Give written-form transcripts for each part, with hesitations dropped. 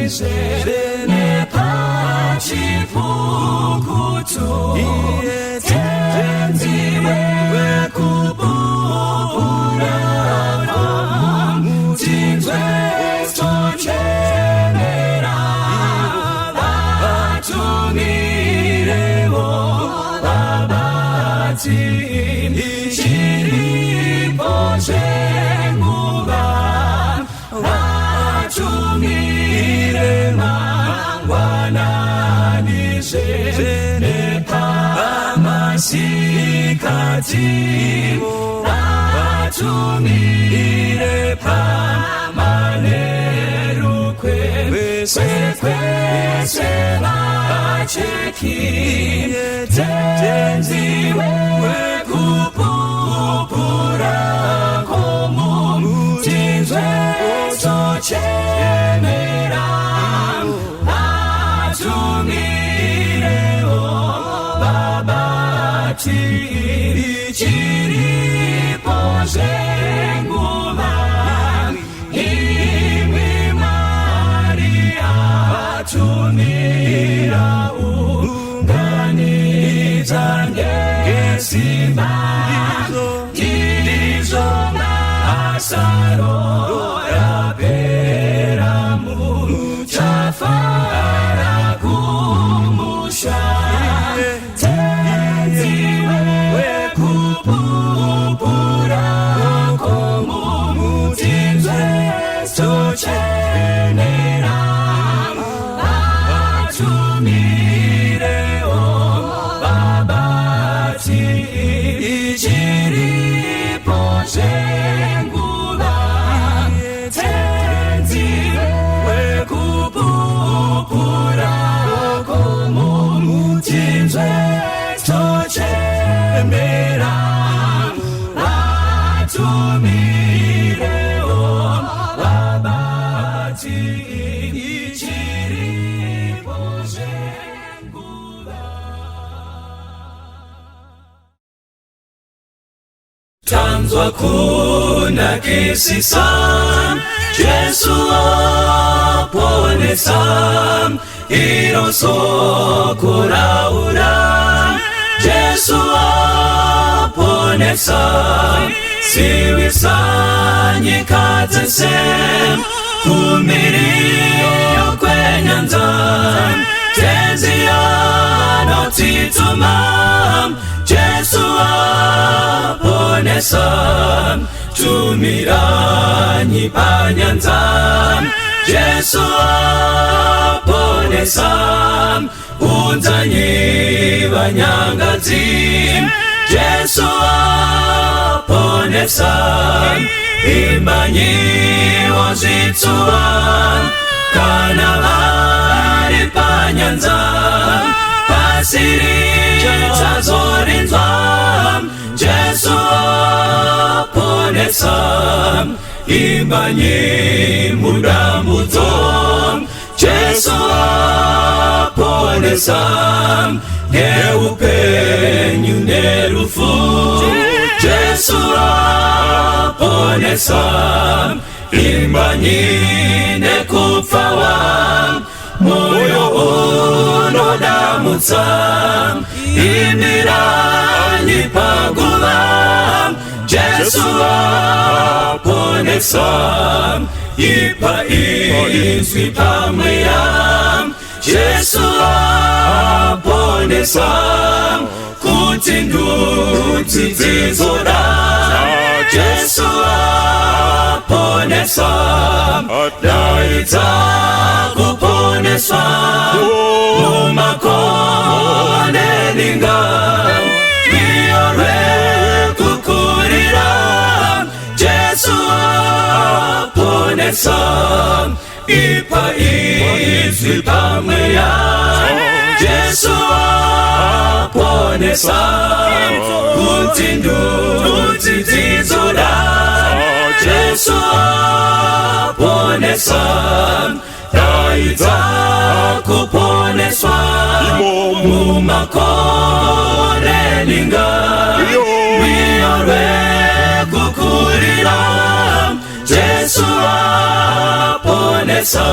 Zene pachi pukutu Tenziwe kupupura Tinzwe stochenera Atumirewo babati Chiripo zenguva Masikati atumire pamanerukwe kwese vacheki tenziwe kupupura komu tinzwe tochemera atumire Chiripo zenguva Imi Maria Tunira unganiza ngesimba Izo masaro Raperamu Chafara kumusha Chenera atumire o babati chiripo zengula tenziwe kupupura komu tinzwe tochemera atumire o Tanzwa kuna kisisam Jesu aponesam Iroso kurauram Jesu aponesam Siwisanyi katesem Kumirio kwenyanzam Tenziano titumam Jesu aponesam Tumiranyi panyanzam Jesu aponesam Unzanyi vanyangazim Jesu aponesam Imbanyi ozitsuam Kanavari panyanzam Pasiri tazorinzam Jesu aponesam Imbanyi mudamutom Jesu aponesam Neupenyu nerufu Jesu aponesam Imbanyi nekupfawam Moyo unodamutsam Mbira nipagulam Jesu aponesam Ipa izwi pamweyam Jesu aponesam Kuti nduti dzizoram Jesu aponesam Daita kuponesam Numakone lingam Miore kukuriram Jesu aponesam Ipa izwi pamweyam Jesu aponesam Kuti nduti dzizoram Jesu aponesam Daita kuponesam Numakone lingam Miore kukuriram Jesu Jesu aponesa,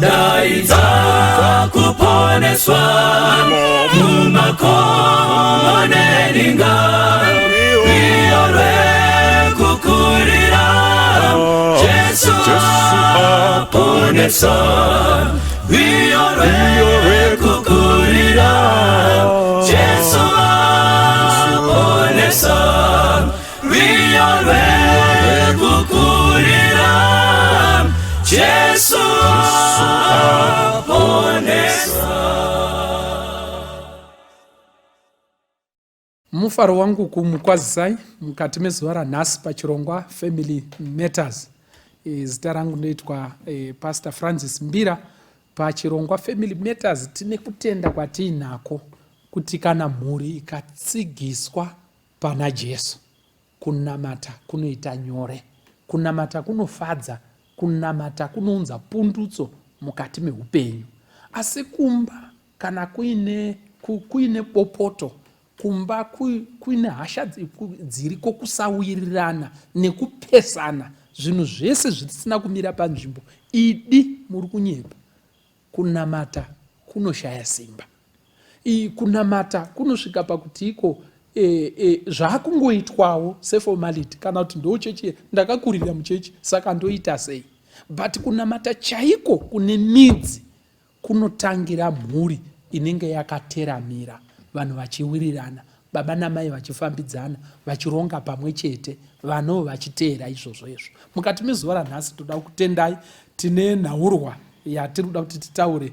daidza kuponeswa mumakoneninga viorwe kukurira. Jesu aponesa, viorwe kukurira. Jesu aponesa, viorwe kukurira. Jesu aponesa. Mufaro wangu kumukwazisai mukati mezuva ranhasi pachirongwa Family Matters. Zita rangu ndoitwa Pastor Francis Mbira. Pachirongwa Family Matters tine kutenda kwatiinako kuti kana mhuri ikatsigiswa pana Jesu, kunamata kunoita nyore, kunamata kunofadza, kunamata kunounza pundutso mukati meupenyu. Asi kumba kana kuine bopoto, kumba kuine hasha dziriko kusawirirana nekupesana, zvinhu zvese zvisina kumira panzvimbo, idi muri kunyepa. Kunamata kunoshaya simba. Kunamata kunosvika pakuti iko zvakungoitwawo seformality, kana kuti ndochechi ndakakurira muchechi saka ndoita sei. But kunamata chaiko kune midzi kunotangira mhuri inenge yakateramira, vanhu vachiwirirana, baba namai vachifambidzana, vachironga pamwe chete, vanhu vachiteera izvozvo izvo. Mukati mezuva ranhasi toda kutendai, tine nhaurwa yatiri kuda kuti titaure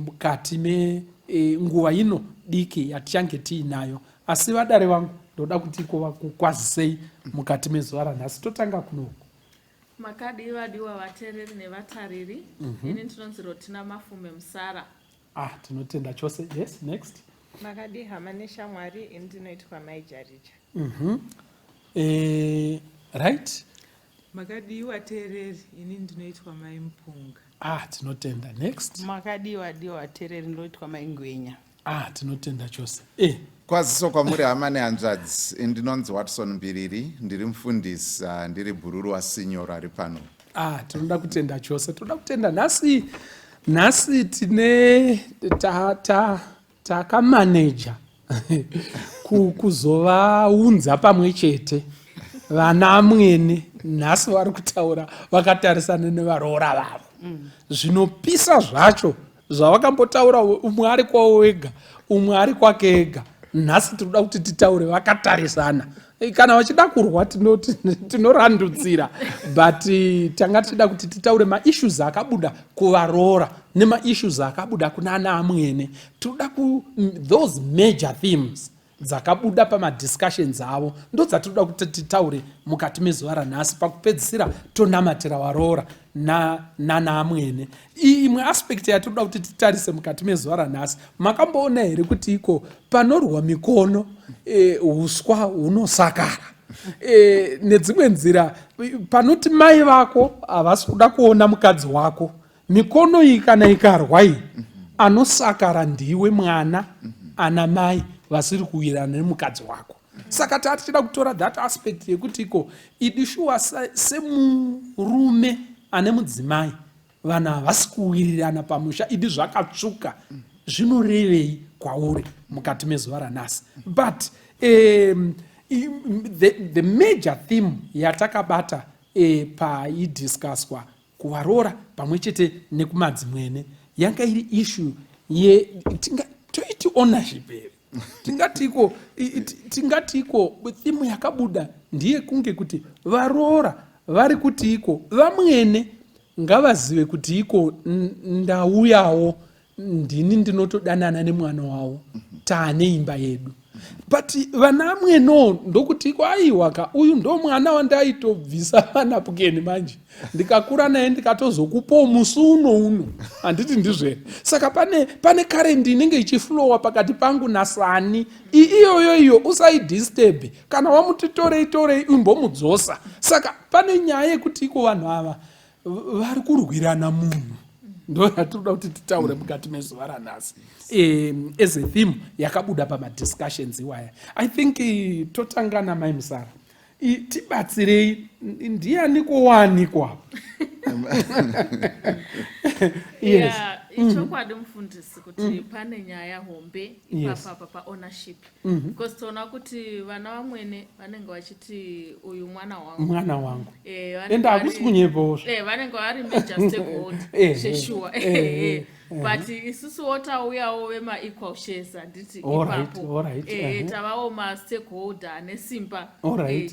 mukati menguva ino diki yatichange tiinayo. Asi vadare vangu ndoda kuti kukwazisei mukati mezuva ranhasi. Totanga kunoku. Makadiwa vateereri nevatariri. Ini ndinonzi Rotina Mafume Musara. Tinotenda chose. Yes, next. Makadi hama neshamwari, ini ndinoitwa Maijarija. Right. Makadi vateereri, ini ndinoitwa Maimpunga. Tinotenda. Next. Makadi vateereri, ndinoitwa Maingwenya. Tinotenda chose. Kwaziso kwamuri hama nehanzvadzi, ndinonzi Watson Mbiriri, ndiri mufundisi, ndiri bhururu waSinyoro ari pano. Tinoda kutenda chose. Toda kutenda nhasi tine takamaneja kuzovaunza pamwe chete vana mwene. Nhasi vari kutaura vakatarisana nevaroora vavo. Zvinopisa zvacho zvavakambotaura, umwe ari kwawo wega, umwe ari kwake ega. Nhasi tinoda kuti titaure vakatarisana. Kana vachida kurwa tinorandudzira, but tanga tichida kuti titaure maissues akabuda kuvaroora nemaissues akabuda kunana amwene. Tinoda those major themes dzakabuda pamadiscussions avo ndodzatinoda kuti titaure mukati mezuva ranhasi. Pakupedzisira tonamatira varoora nana amwene. Imwe aspect yatinoda kuti titarise mukati mezuva ranhasi, makamboona here kuti iko panorwa mikono uswa hunosakara, nedzimwe nzira panoti mai vako havasi kuda kuona mukadzi wako, mikono iyi kana ikarwa iyi anosakara ndiwe mwana, ana mai vasiri kuwirirana nemukadzi wako. Saka tatichida kutora that aspect yekuti iko idishuwa semurume ane mudzimai, vanhu havasi kuwirirana pamusha, idi zvakatsvuka, zvinorevei kwauri mukati mezuva ranhasi. But the major theme yatakabata paidiscusswa kuvaroora pamwe chete nekumadzimwene yanga iri issue toiti ownership here. Tingatiko theme yakabuda ndiye kunge kuti varoora vari kuti iko vamwene ngavazive kuti iko ndauyawo, ndini ndinotodanana nemwana wavo, taane imba yedu. But vana amweno ndokuti iko aiwaka, uyu ndo mwana wandaitobvisa vanapukeni manje, ndikakura naye ndikatozokupawo musi uno handiti ndizvere. Saka pane karendi inenge ichiflowa pakati pangu nasani, iyoyo usaidisturb, kana wamuti torei umbomudzosa. Saka pane nyaya yekuti iko vanhu ava vari kurwirana munhu. Ndo yatinoda kuti titaure mukati mezuva ranhasi as a theme yakabuda pamadiscussions iwaya. I think totangana Mai Musara, tibatsirei, ndiani kowanikwa? Yes. Ichokwadi mufundisi kuti pane nyaya hombe ipapa paownership, because toona kuti vana vamwene vanenge vachiti uyu mwana wangu, ende hakusi kunyepawo vanenge vari major stakeholder zveshuwa, but isusuwo tauyawo vema-equal shares handiti ipapo tavawo ma-stakeholder ane simba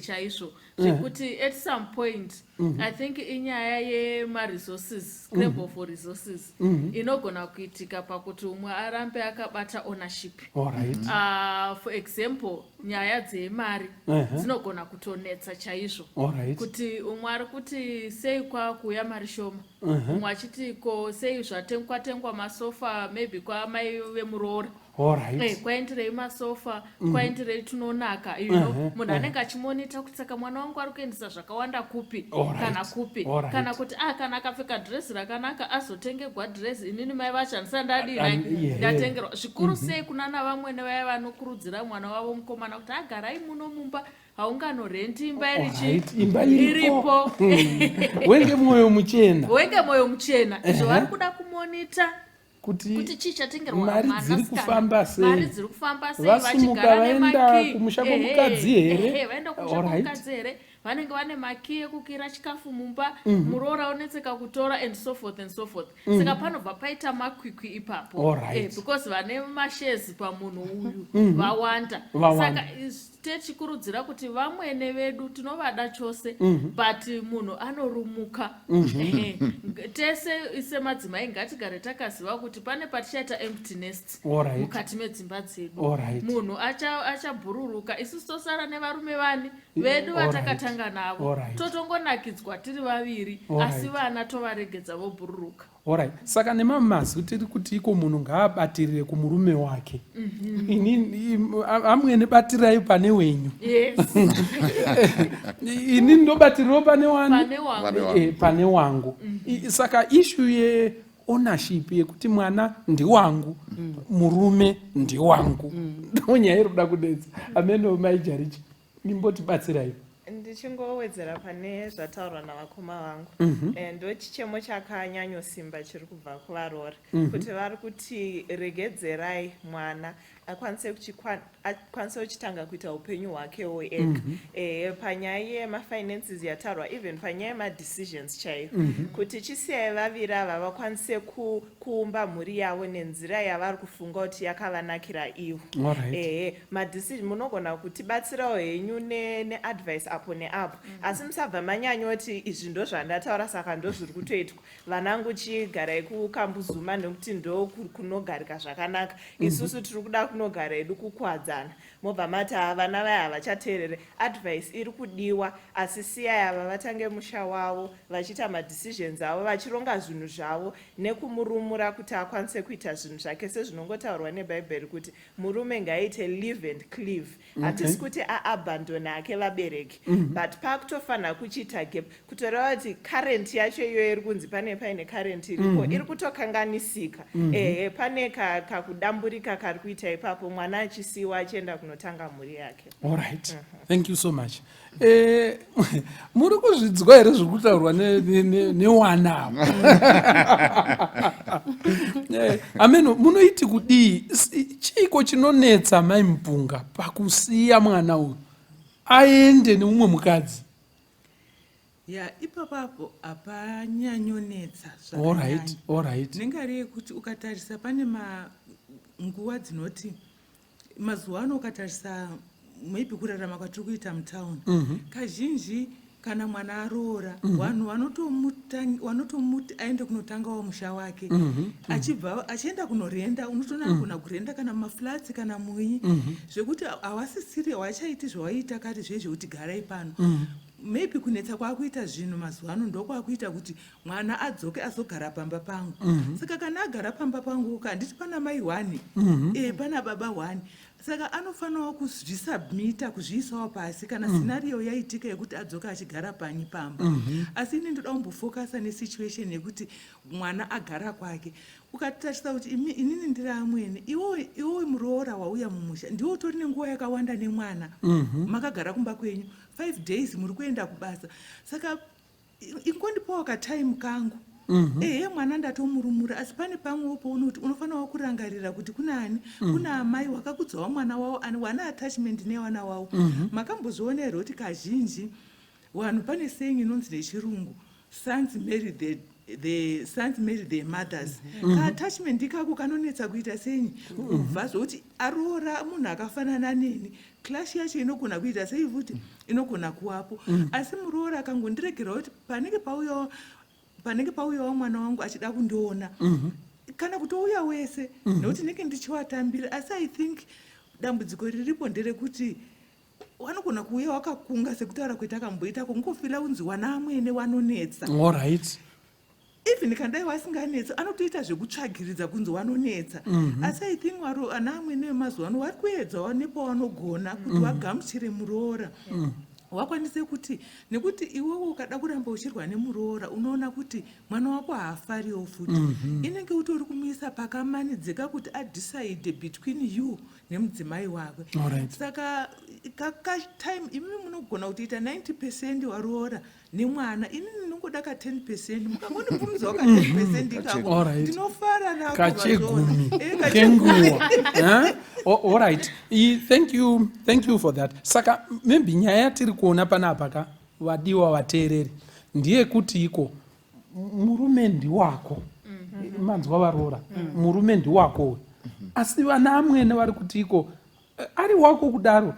chaizvo zvekuti at some point I think inyaya yema-resources, scramble for resources inogona kuitika pakuti umwe arambe akabata ownership. For example, nyaya dzemari dzinogona kutonetsa chaizvo, kuti umwe ari kuti sei kwakuuya mari shoma, umwe achiti ko sei zvatengwa masofa maybe kwamai vemuroora, kwaendirei masofa, kwaendirei tunonaka, munhu anenge achimonita kuti saka mwana wangu ari kuendesa zvakawanda kupi kana kupi, kana kuti kana akapfeka dhiresi rakanaka azotenge gwadhiresi, inini mai vacho handisa ndadii ndatengerwa. Zvikuru sei kuna navamwene vaya vanokurudzira mwana wavo mukomana kuti agarai muno mumba, haunganorenti imba iripo, wenge mwoyo muchena, izvo vari kuda kumonita kuti chii chatengerwa mari dziri kufamba sei, vasimuka vaenda kumusha kwomukadzi here, vaenda kumusha kwomukadzi here, vanenge vane maki ekukira chikafu mumba, muroora unetseka kutora and so forth and so forth. Saka panobva paita makwikwi ipapo, because vane mashezi pamunhu uyu vawanda. Saka techikurudzira kuti vamwene vedu tinovada chose, but munhu anorumuka. Tese semadzimai ngatigare takaziva kuti pane patichaita empty nest mukati medzimba dzedu. Munhu achabhururuka, isusu tosara nevarume vani vedu vatakatanga navo, totongonakidzwa tiri vaviri, asi vana tovaregedza vobhururuka. Saka nemamazi tiri kuti iko munhu ngaabatirire kumurume wake. Amwene batirai pane wenyu. Ini ndobatirirawo pane wangu. Saka issue ye ownership yekuti mwana ndiwangu, murume ndiwangu, ndonyaya iri kuda kudetsa. Ameno maijarichi nimbotibatsirai. Ndichingowedzera pane zvataurwa navakoma vangu, ndo chichemo chakanyanyosimba chiri kubva kuvaroora, kuti vari kuti regedzerai mwana akwanise kuchitanga kuita upenyu hwakewo ega, panyaya yemafinances yataurwa, even panyaya yemadecisions chaivo, kuti chisiyai vaviri ava vakwanise kuumba mhuri yavo nenzira yavari kufunga kuti yakavanakira ivo. Madecision munogona kutibatsirawo henyu neadvice apo neapo, asi musabva manyanyoti izvi ndo zvandataura saka ndo zviri kutoitwa, vanangu chigarai kukambuzuma nekuti ndo kunogarika zvakanaka, isusu tiri kuda kunogara edu kukwadzana, mobva mati vana vaya havachateerere. Advice iri kudiwa, asi siyai ava vatange musha wavo vachiita madecisions avo, vachironga zvinhu zvavo nekumurumura kuti akwanise kuita zvinhu zvake, sezvinongotaurwa nebhaibheri kuti murume ngaaite live and cleave. Hatisi kuti aabandona ake vabereki, but pakutofanira kuchiita gap, kutoreva kuti current yacho iyoyo iri kunzi paine current iripo iri kutokanganisika, pane kakudamburika kari kuita ipapo, mwana achisiwa achienda kunotanga mhuri yake. Alright, thank you so much. Muri kuzvidzwa here zviri kutaurwa newana? Ameno, munoiti kudii? Chiiko chinonetsa mai Mpunga pakusiya mwana uyu aende nemumwe mukadzi? Ipapapo hapanyanyonetsa Alright. Nengari yekuti ukatarisa pane nguva dzinoti mazuva ano ukatarisa maybe kurarama kwatiri kuita mutaundi, kazhinji kana mwana aroora, vanhu vanotomuti aende kunotangawo musha wake, achibva achienda kunorenda, unotoona kugona kurenda kana maflats kana munyi, zvekuti havasisiri havachaiti zvavaiita kare zvezvekuti garai pano. Maybe kunetsa kwakuita zvinhu mazuva ano ndokwakuita kuti mwana adzoke azogara pamba pangu. Saka kana agara pamba pangu handiti pana mai 1, pana baba 1. Saka anofanirawo kuzvisubmita, kuzviisawo pasi kana scenario yaitika yekuti adzoka achigara panyi pamba. Asi ini ndoda kumbofokasa nesituation yekuti mwana agara kwake. Ukatarisa kuti inini ndiri amwene, iwo muroora wauya mumusha, ndiwo utori nenguva yakawanda nemwana, makagara kumba kwenyu. 5 days muri kuenda kubasa. Saka ingondipawo katime kangu. Mwana ndatomurumura, asi pane pamwepo unofanira kurangarira kuti kunani, kuna amai wakakudzawo mwana wavo wana attachment newana wavo. Makambozviona here kuti kazhinji vanhu pane saying inonzi nechirungu, sons marry their mothers. Attachment ikako kanonetsa kuita senyi, ubva zvokuti aroora munhu akafanana neni, clash yacho inogona kuita sei futi inogona kuwapo. Asi muroora akangondiregera kuti panenge pauyawo mwana wangu achida kundiona, kana kutouya wese nokuti ndinenge ndichivatambira. Asi I think dambudziko riripo nderekuti vanogona kuuya wakakunga sekutaura kwetakamboita kungofila unzi wana amwene vanonetsa. Alright. Even kandai vasinganetsa anotoita zvekutsvagiridza kunzi vanonetsa. Asi I think ana amwene vemazuva ano vari kuedzawo nepavanogona kuti vagamuchire muroora. Wakwanise kuti nekuti iwewe ukada kuramba uchirwa nemuroora unoona kuti mwana wako haafariwo futi. Inenge utori kumuisa pakamanidzika kuti adecide between you nemudzimai wake. Saka time imi munogona kutoita 90% waroora nemwana, ini ndinongoda ka 10%. Mukangondibvunzawo ka 10% ikako ndinofara nako kachegumi kenguwa. Alright, thank you for that. Saka maybe nyaya yatiri kuona panapa vadiwa vateereri ndiye kuti iko murume ndiwako, manzwa varoora, murume ndiwako, asi vana amwene vari kuti iko ari wako kudaro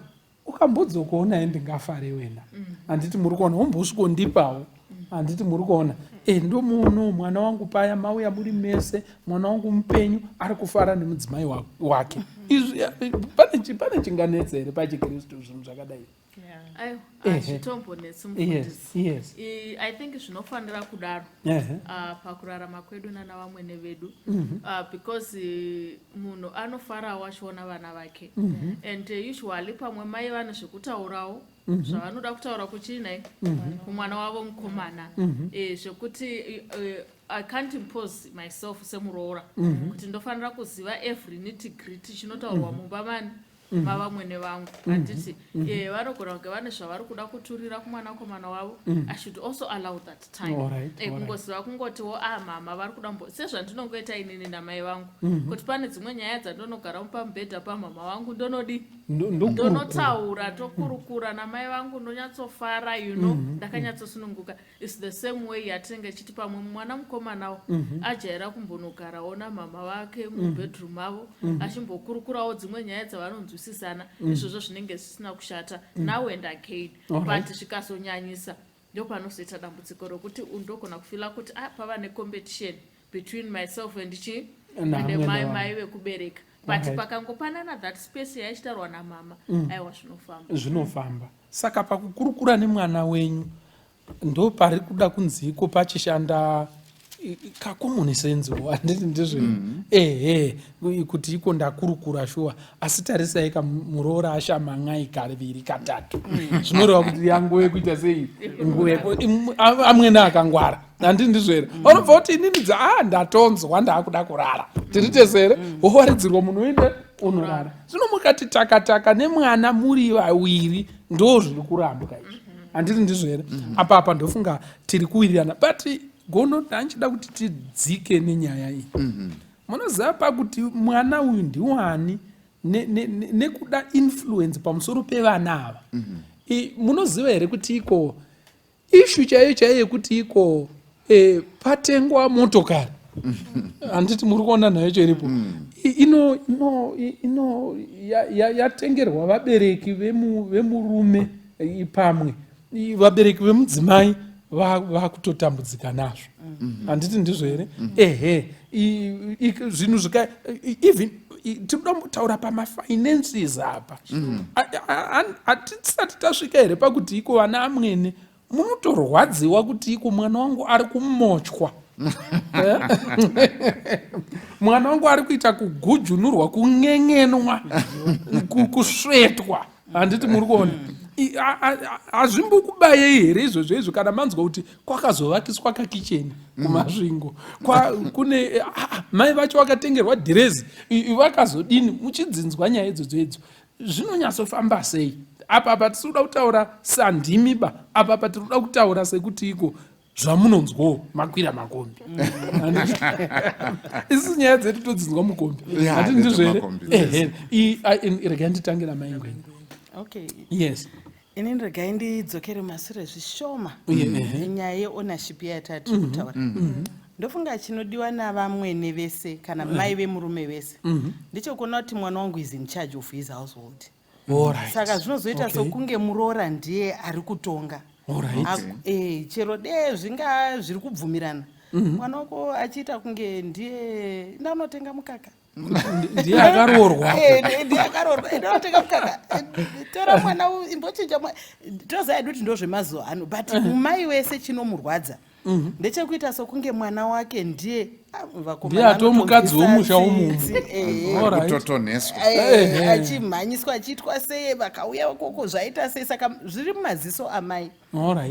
ukambodzokuona ndingafare wena. Handiti muri kuona umbosvikondipawo, handiti muri kuona ndo muno mwana wangu paya mauya muri mese, mwana wangu mupenyu ari kufara nemudzimai wake. Pane chinganetsa here pachikristu zvinhu zvakadai? Hazvitombonetsi mufundisi. I think zvinofanira kudaro pakurarama kwedu nana vamwene vedu, because munhu anofarawo achiona vana vake, and usually pamwe mai vane zvekutaurawo zvavanoda kutaura kuchinai kumwana wavo mukomana, zvekuti I can't impose myself semuroora kuti ndofanira kuziva every nitty-gritty chinotaurwa mumba mavamwene vangu. Handiti vanogona kunge vane zvavari kuda kuturira kumwanakomana wavo. I should also allow that time. Kungoziva kungotiwo mama vari kuda sezvandinongoita inini namai vangu, kuti pane dzimwe nyaya dzandonogara pamubhedha pamama vangu ndonotaura tokurukura namai vangu ndonyatsofara, ndakanyatsosununguka. It's the same way yatinenge chiti pamwe mwana mukomanawo ajaira kumbonogarawo namama vake mubedroom avo achimbokurukurawo dzimwe nyaya dzavanonzwisisana, izvozvo zvinenge zvisina kushata now and again. But zvikazonyanyisa ndopanozoita dambudziko rokuti undogona kufila kuti pava necompetition between myself and mai vekubereka. But pakangopanana that space yaichitarwa namama, aiwa zvinofamba. Saka pakukurukura nemwana wenyu ndo pari kuda kunziko pachishanda kacommon sense, handiti ndizvo? Kuti iko ndakurukura shuwa, asi tarisai muroora ashaman'ai kaviri katatu, zvinoreva kuti yanguva yekuita sei, amwene akangwara. Handiti ndizvo here? Unobva kuti inini ndatonzwa ndaakuda kurara, tiri tesere wowaridzirwa munhu uende unorara. Zvino mukati takataka nemwana muri vaviri ndo zviri kurambwa izvi, handiti ndizvo here? Apa ndofunga tiri kuwirirana, but gono tanchida kuti tidzike nenyaya iyi. Munoziva pakuti mwana uyu ndiwani nekuda influence pamusoro pevana ava. Munoziva here kuti iko ishu chaiyo yekuti iko patengwa motokari, handiti muri kuona nayo chiripo, yatengerwa vabereki vemurume pamwe vabereki vemudzimai vakutotambudzika nazvo. Handiti ndizvo here? Zvinhu zvika even tinoda kutaura pamafinances apa, hatisati tasvika here pakuti iko vana amwene munotorwadziwa kuti iko mwana wangu ari kumotywa, mwana wangu ari kuita kugujunurwa, kun'en'enwa, kusvetwa. Handiti muri kuona? Hazvimbokubayei here izvozvo kana manzwa kuti kwakazovakiswa kakicheni kumasvingo, kune mai vacho vakatengerwa dhirezi, vakazodini, muchidzinzwa nyaya idzodzo, zvinonyatsofamba sei? apa patiri kuda kutaura sandimiba, apa patiri kuda kutaura sekuti iko zvamunonzwawo makwira makombi. Isi nyaya dzedu todzinzwa mukombi, hati ndizvere. Regai nditangira maingwenyu. Okay. Yes. Inini regai ndidzokere mashure zvishoma nyaya yeownership yatati kutaura. Ndofunga chinodiwa navamwene vese kana mai vemurume vese ndechekuona kuti mwana wangu is in charge of his household. Saka zvinozoita sokunge muroora ndiye ari kutonga. Chero dee zvinga zviri kubvumirana mwana wako achiita kunge ndiye ndanotenga mukaka, ndiye akaroorwa, ndinotenga mukaka, tora mwana imbochinja. Toziva kuti ndo zvemazuva ano, but mumai wese chinomurwadza ndechekuita sokunge mwana wake ndiye atomukadzi womusha womunhu achimhanyiswa achiitwa sei, vakauya ikoko zvaita sei. Saka zviri mumaziso amai.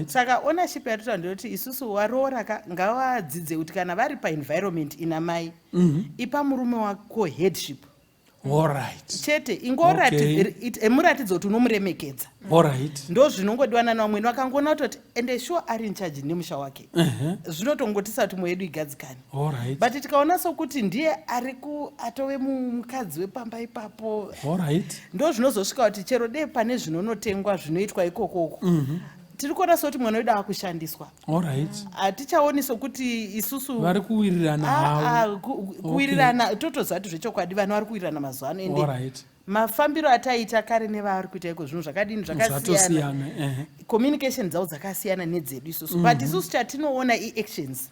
Saka ownership yatoita ndeyoti isusu waroora ngavadzidze kuti kana vari paenvironment ina mai ipa murume wako headship. Chete ingomuratidza kuti unomuremekedza. Ndo zvinongodiwana nawamweni wakangoona kutoti ende sure ari in charge nemusha wake. Zvinotongotisa kuti mwedu igadzikane. But tikaona sokuti ndiye ari atove mukadzi wepamba ipapo, ndo zvinozosvika kuti chero dei pane zvinonotengwa zvinoitwa ikokoko tiri kuona soti mwana wedu akushandiswa. Hatichaoni sokuti isusu vari kuwirirana. Kuwirirana totozati zvechokwadi vanhu vari kuwirirana mazuva ano. Ende mafambiro ataita kare nevaari kuita iko zvinhu zvakadini zvakasiyana. Communication dzavo dzakasiyana nedzedu isusu. But isusu chatinoona i-actions.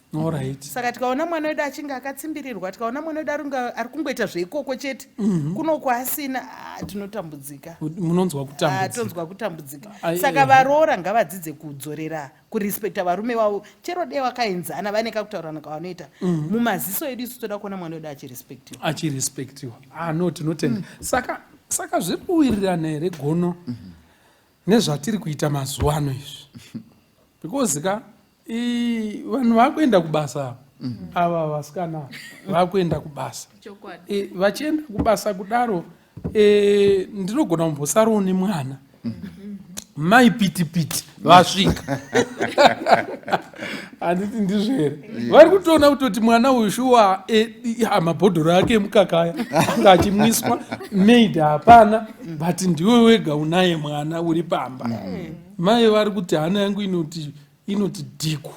Saka tikaona mwana wedu achinge akatsimbirirwa, tikaona mwana wedu ari kungoita zveikoko chete kuno kwaasina, tinotambudzika. Munonzwa kutambudzika. Tonzwa kutambudzika. Saka varoora ngavadzidze kudzorera kurespekta varume vavo. Chero dei vakaenzana vane kakutaurana kavanoita. Mumaziso edu isusu toda kuona mwana wedu achirespektiwa. Tinotenda. Saka zviri kuwirirana here gono nezvatiri kuita mazuva ano izvi, because vanhu vakuenda kubasa, ava vasikana vakuenda kubasa, vachienda kubasa kudaro ndinogona kumbosarawo nemwana mai pitipiti vasvika handiti ndizvere, vari kutoona kutoti mwana uyu shuwa mabhodhoro ake emukakaya anga achimwiswa, maid hapana, but ndiwe wega unaye mwana uri pamba. Mai vari kuti hana yangu inoti dhiku,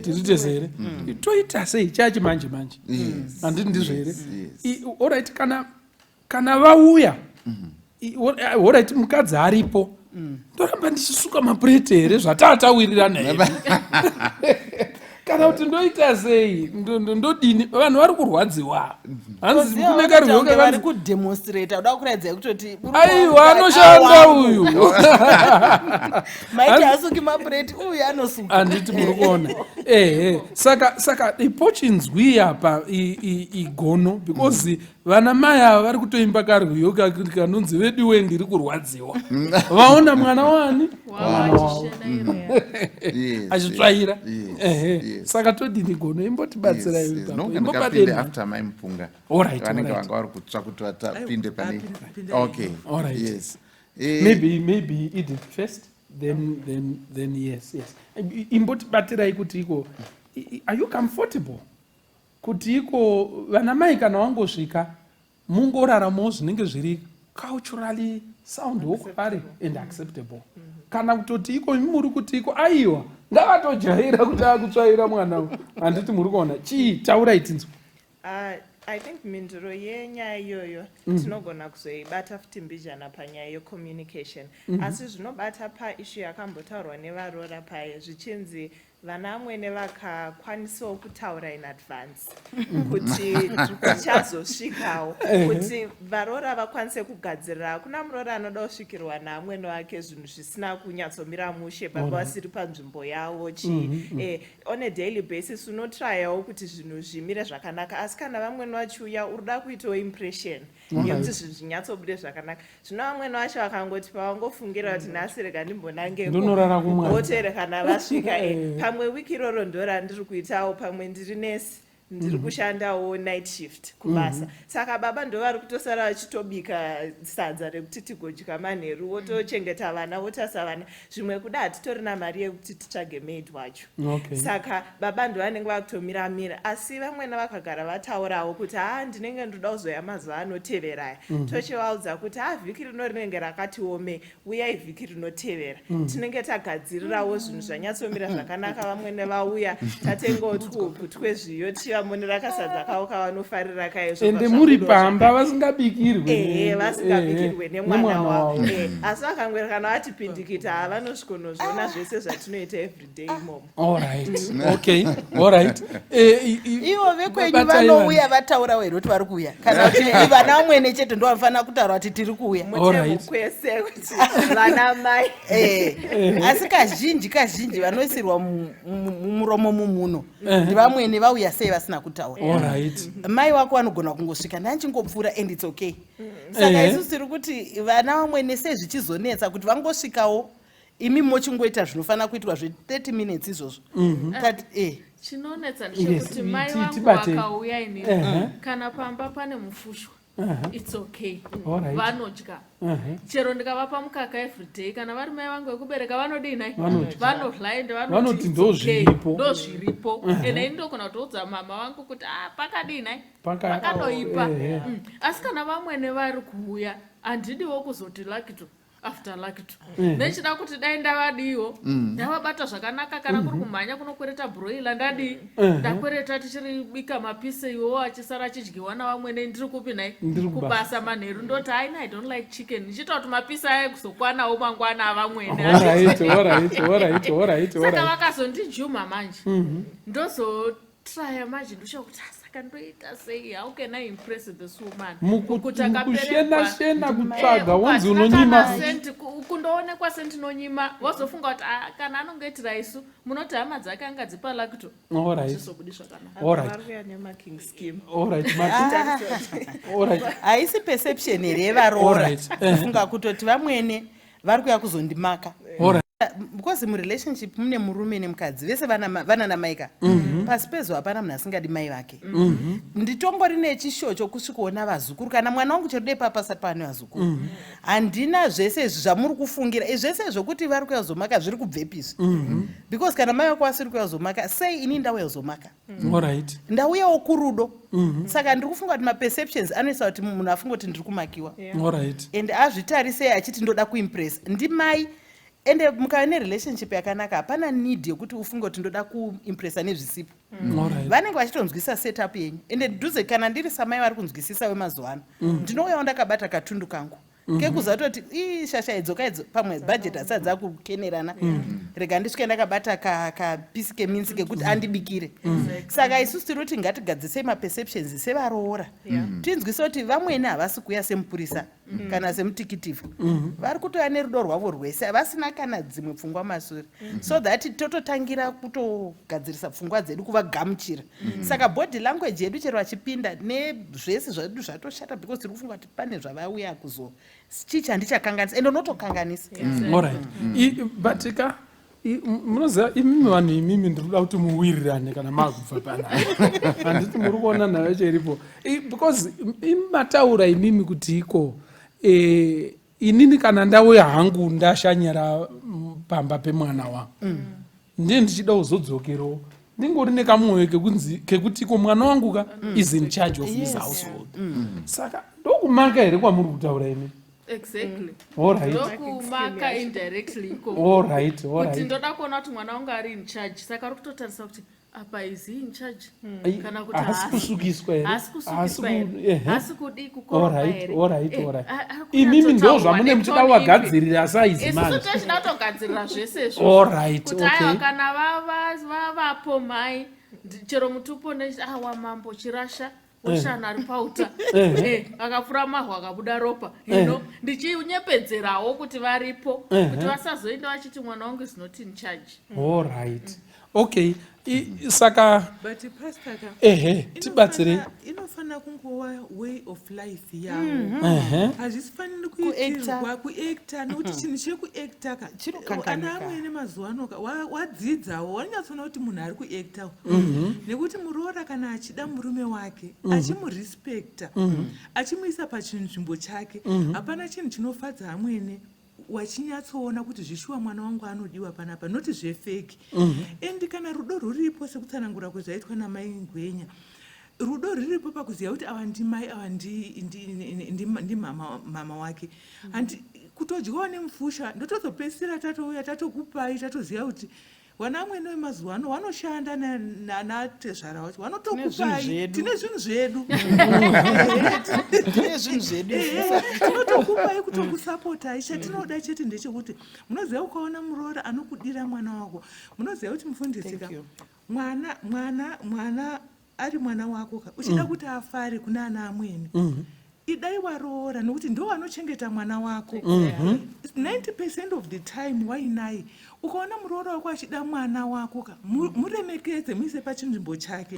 tirite zere, toita sei chachi manje manje, handiti ndizvere. Alright, kana vauya alright, mukadzi aripo, ndoramba ndichisuka mapureti here zvatatawirirana here kana kuti ndoita sei, ndodini. Vanhu vari kurwadziwa, hanzi kumeka rwyoke vari kudemonstrata uda kuratidza kutoti aiwa anoshanda uyu maiti asuki mapureti uyu anosuka, handiti muri kuona. Saka ipochinzwi apa igono, because vana mai ava vari kutoimba karwiyo kanonzi vediwe ndiri kurwadziwa, vaona mwana wani achitsvaira. Saka todini gono, imbotibatsirai after mai mupunga vanenge vanga vari kutsva kuti vatapinde pane. Maybe eat it first, then yes. Imbotibatirai kuti iko, are you comfortable kuti iko vana mai kana wangosvika mungoraramawo zvinenge zviri culturally sound wokwaari and acceptable, kana kutoti iko muri kuti iko aiwa ngavatojaira kuti akutsvaira mwana, handiti muri kuona chii, taurai tinzwa. I think minduro yenyaya iyoyo tinogona kuzoibata futi mbijana panyaya yecommunication, asi zvinobata paishu yakambotaurwa nevaroora paye zvichinzi vana amwene vakakwanisawo kutaura in advance kuti kuchazosvikawo, kuti varoora vakwanise kugadzirira. Kuna muroora anoda kusvikirwa naamwene wake zvinhu zvisina kunyatsomira mushe, baba vasiri panzvimbo yavo on a daily basis unotrayawo kuti zvinhu zvimire zvakanaka, asi kana vamwene vachiuya urida kuitawo impression yekuti zvinhu zvinyatsobude zvakanaka. Zvino vamwene vacho vakangoti pavangofungira kuti nhasi rega ndimbonangebotere kana vasvika pamwe wiki iroro ndora ndiri kuitawo, pamwe ndiri nesi, ndiri kushandawo night shift kubasa saka baba ndo vari kutosara vachitobika sadza rekuti tigodya manheru wotochengeta vana wotasa vana zvimwe kuda hatitorina mari yekuti titsvage maid wacho saka baba ndo vanenge vakutomiramira asi vamwena vakagara vataurawo kuti ndinenge ndoda kuzoya mazuva anoteveraya tochivaudza kuti vhiki rino rinenge rakatiome uyai vhiki rinotevera tinenge tagadzirirawo zvinhu zvanyatsomira zvakanaka vamwene vauya tatengawo twuopu twezviyo tichivamonera kasadza kavo kavanofarira kaizvo ende muri pamba vasingabikirwe vasingabikirwe nemwana wavo asi vakangwera kana vatipindikita havanosvikonozviona zvese zvatinoita everyday imomo ivo vekwenyu vanouya vataura wero kuti vari kuuya kana kuti vana vamwene chete ndo vanofanira kutaura kuti tiri kuuya kwese kuti vana mai asi kazhinji vanoisirwa mumuromo mumuno ndi vamwene vauya sei vasina kutaura mai wako vanogona kungosvika ndanchingopfuura and its okay saka isusu tiri kuti vana vamwene sezvichizonetsa kuti vangosvikawo imi mochingoita zvinofanira kuitwa zve30 minutes izvozvo chinonetsa ndechekuti mai vangu vakauya inini kana pamba pane mufushwa it's okay vanodya chero ndikavapa mukaka everyday kana vari mai vangu vekubereka vanodinai vanodla ende vanoti ndozviripo ende indokona kutoudza mama vangu kuti pakadinai pakanoipa asi kana vamwene vari kuuya handidiwo kuzoti lakito after lakito nechida kuti dai ndavadiwo ndavabata zvakanaka kana kuri kumhanya kunokwereta broiler ndadii ndakwereta tichiri bika mapisi iwo achisara achidyiwa navamwene ndiri kupi nai kubasa manheru ndoti haina I don't like chicken ndichita kuti mapisi aya kuzokwanawo mangwana avamwene saka vakazondijuma manje ndozotraya manje ndochokuti kandoita sei how can I impress this woman mukushena kutsvaga wonzi unonyima kundoonekwa sendinonyima wazofunga kuti kana anongoitira isu munoti hama dzake anga dzipa lakito zvisobudi zvakanaka haisi perception here yevaroora funga kutoti vamwene vari kuya kuzondimaka because murelationship mune murume nemukadzi vese vana namaika pasi pezuva hapana munhu asingadi mai vake nditombori nechishowo chokusvikoona vazukuru kana mwana wangu cherude papasati paane vazukuru handina zvese izvi zvamuri kufungira zvese zvokuti vari kuyazomaka zviri kubvepizvi because kana mai vako vasiri kuyazomaka sei ini ndauya kuzomaka ndauyawo kurudo saka ndiri kufunga kuti maperceptions anoisa kuti munhu afunga kuti ndiri kumakiwa and azvitarisei achiti ndoda kuimpress ndimai ende mukava nerelationship yakanaka hapana need yekuti ufunge kuti ndoda kuimpressa nezvisipo vanenge vachitonzwisa setup yenyu ende dhuze kana ndiri samai vari kunzwisisa wemazuva ano ndinouyawo ndakabata katundu kangu kekuzatoti shasha idzoka idzo pamwe bhajeti asati dzakukenerana rega ndisvike ndakabata kapisi keminsi kekuti andibikire saka isusu tiri kuti ngatigadzisei maperceptions sevaroora tinzwise kuti vamwene havasi kuuya semupurisa kana semutikitifu vari kutoya nerudo rwavo rwese vasina kana dzimwe pfungwa mashure so that tototangira kutogadzirisa pfungwa dzedu kuvagamuchira saka body language yedu chero vachipinda nezvese zvedu zvatoshata because tiri kufunga kuti pane zvavauya kuzo chicha ndichakanganisa ende unotokanganisa batika munoziva imimi vanhu imimi ndikuda kuti muwirirane kana makubva pana handiti muri kuona nayo cheripo because imataura imimi kuti iko inini kana ndauya hangu ndashanyira pamba pemwana wangu ndiye ndichida kuzodzokerawo ndingori nekamwoyo kekuti iko mwana wangu ka is in charge of his household saka ndokumaka here kwamuri kutaura imimi exactly ndokumaka indirectly kuti ndoda kuona kuti mwana wangu ari in charge saka ari kutotarisa kuti apa is he in charge kana kuti hasi kusukiswa here hasi kudi kukoropa here imimi ndo zvamune muchida kuvagadzirira saizi manje isusu tochida kutogadzirira zvese izvo kuti aiwa kana vavapo mai chero mutupo wamambo chirasha oshana ari pauta akapfura mahwa akabuda ropa ndichinyepedzerawo kuti varipo kuti vasazoenda vachiti mwana wangu is not in charge okay saka but pastor tibatsirei inofanira kungova way of life yavo hazvisifaniri kuitirwa kuacta nokuti chinhu chekuacta ana amwene mazuva ano wadzidzawo wanyatsoona kuti munhu ari kuacta nekuti muroora kana achida murume wake achimurespecta achimuisa pachinzvimbo chake hapana chinhu chinofadza amwene wachinyatsoona kuti zvishuwa mwana wangu anodiwa panapa noti zvefeki endi kana rudo ruripo sekutsanangura kwezvaitwa namai ngwenya rudo riripo pakuziva kuti ava ndimai ava ndi mama wake handi kutodyawo nemufusha ndotozopedzisira tatouya tatokupai tatoziva kuti vana amwene vemazuva ano vanoshanda natezvara wacho vanotokupai tine zvinhu zvedu tinotokupai kutokusapotai chatinoda chete ndechekuti munoziva ukaona muroora anokudira mwana wako munoziva kuti mufundisika mwana ari mwana wako uchida kuti afare kuna ana amwene idai waroora nokuti ndo vanochengeta mwana wako 90% of the time wainai ukaona muroora wako achida mwana wako muremekedze muise pachinzvimbo chake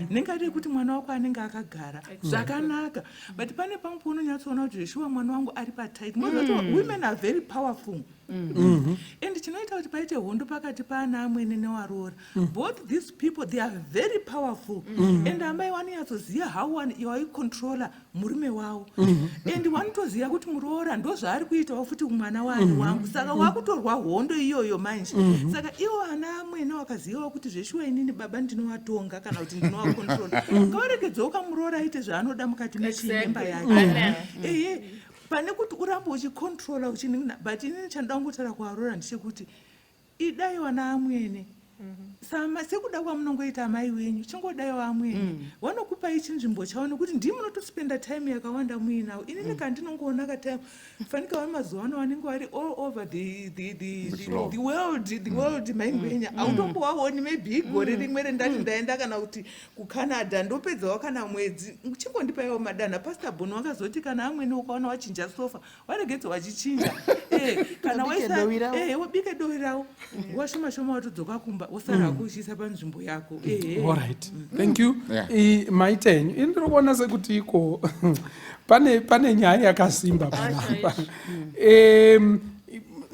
nengati kuti mwana wako anenge akagara zvakanaka but pane pamwe paunonyatsoona kuti zveshuwa mwana wangu ari patight women are very powerful and chinoita kuti paite hondo pakati paana amwene newaroora both these people they are very powerful and amai vanonyatsoziva how waicontrola murume wavo and vanotoziva kuti muroora ndo zvaari kuitawo futi mwana waani wangu saka wakutorwa hondo iyoyo manje saka ivo ana amwene wakazivawo kuti zveshuwa inini baba ndinovatonga kana kuti ndinovacontrola ngavaregedzewo kamuroora aite zvaanoda mukati mechinyemba yake pane kuti urambe uchicontrola uchinina but inini chandoda kungotara kuvaroora ndechekuti idai vana amwene sekuda kwamunongoita amai wenyu chingodaiwo amwene vanokupai chinzvimbo chavo nekuti ndii munotospenda time yakawanda muinawo inini kandinongoona katime fanika vana mazuva ano vanenge vari all over the world maingwenya hautombovaoni maybe igore rimwe rendati ndaenda kana kuti kucanada ndopedzawo kana mwedzi chingondipaiwo madana pastor bon wakazoti kana amwene ukaona wachinja sofa waregedza wachichinja kana wabike dovi ravo washoma shoma watodzoka kumba usara kushisa panzvimbo yako alright thank you maitenyu indiri kuona sekuti iko pane nyaya yakasimba panapa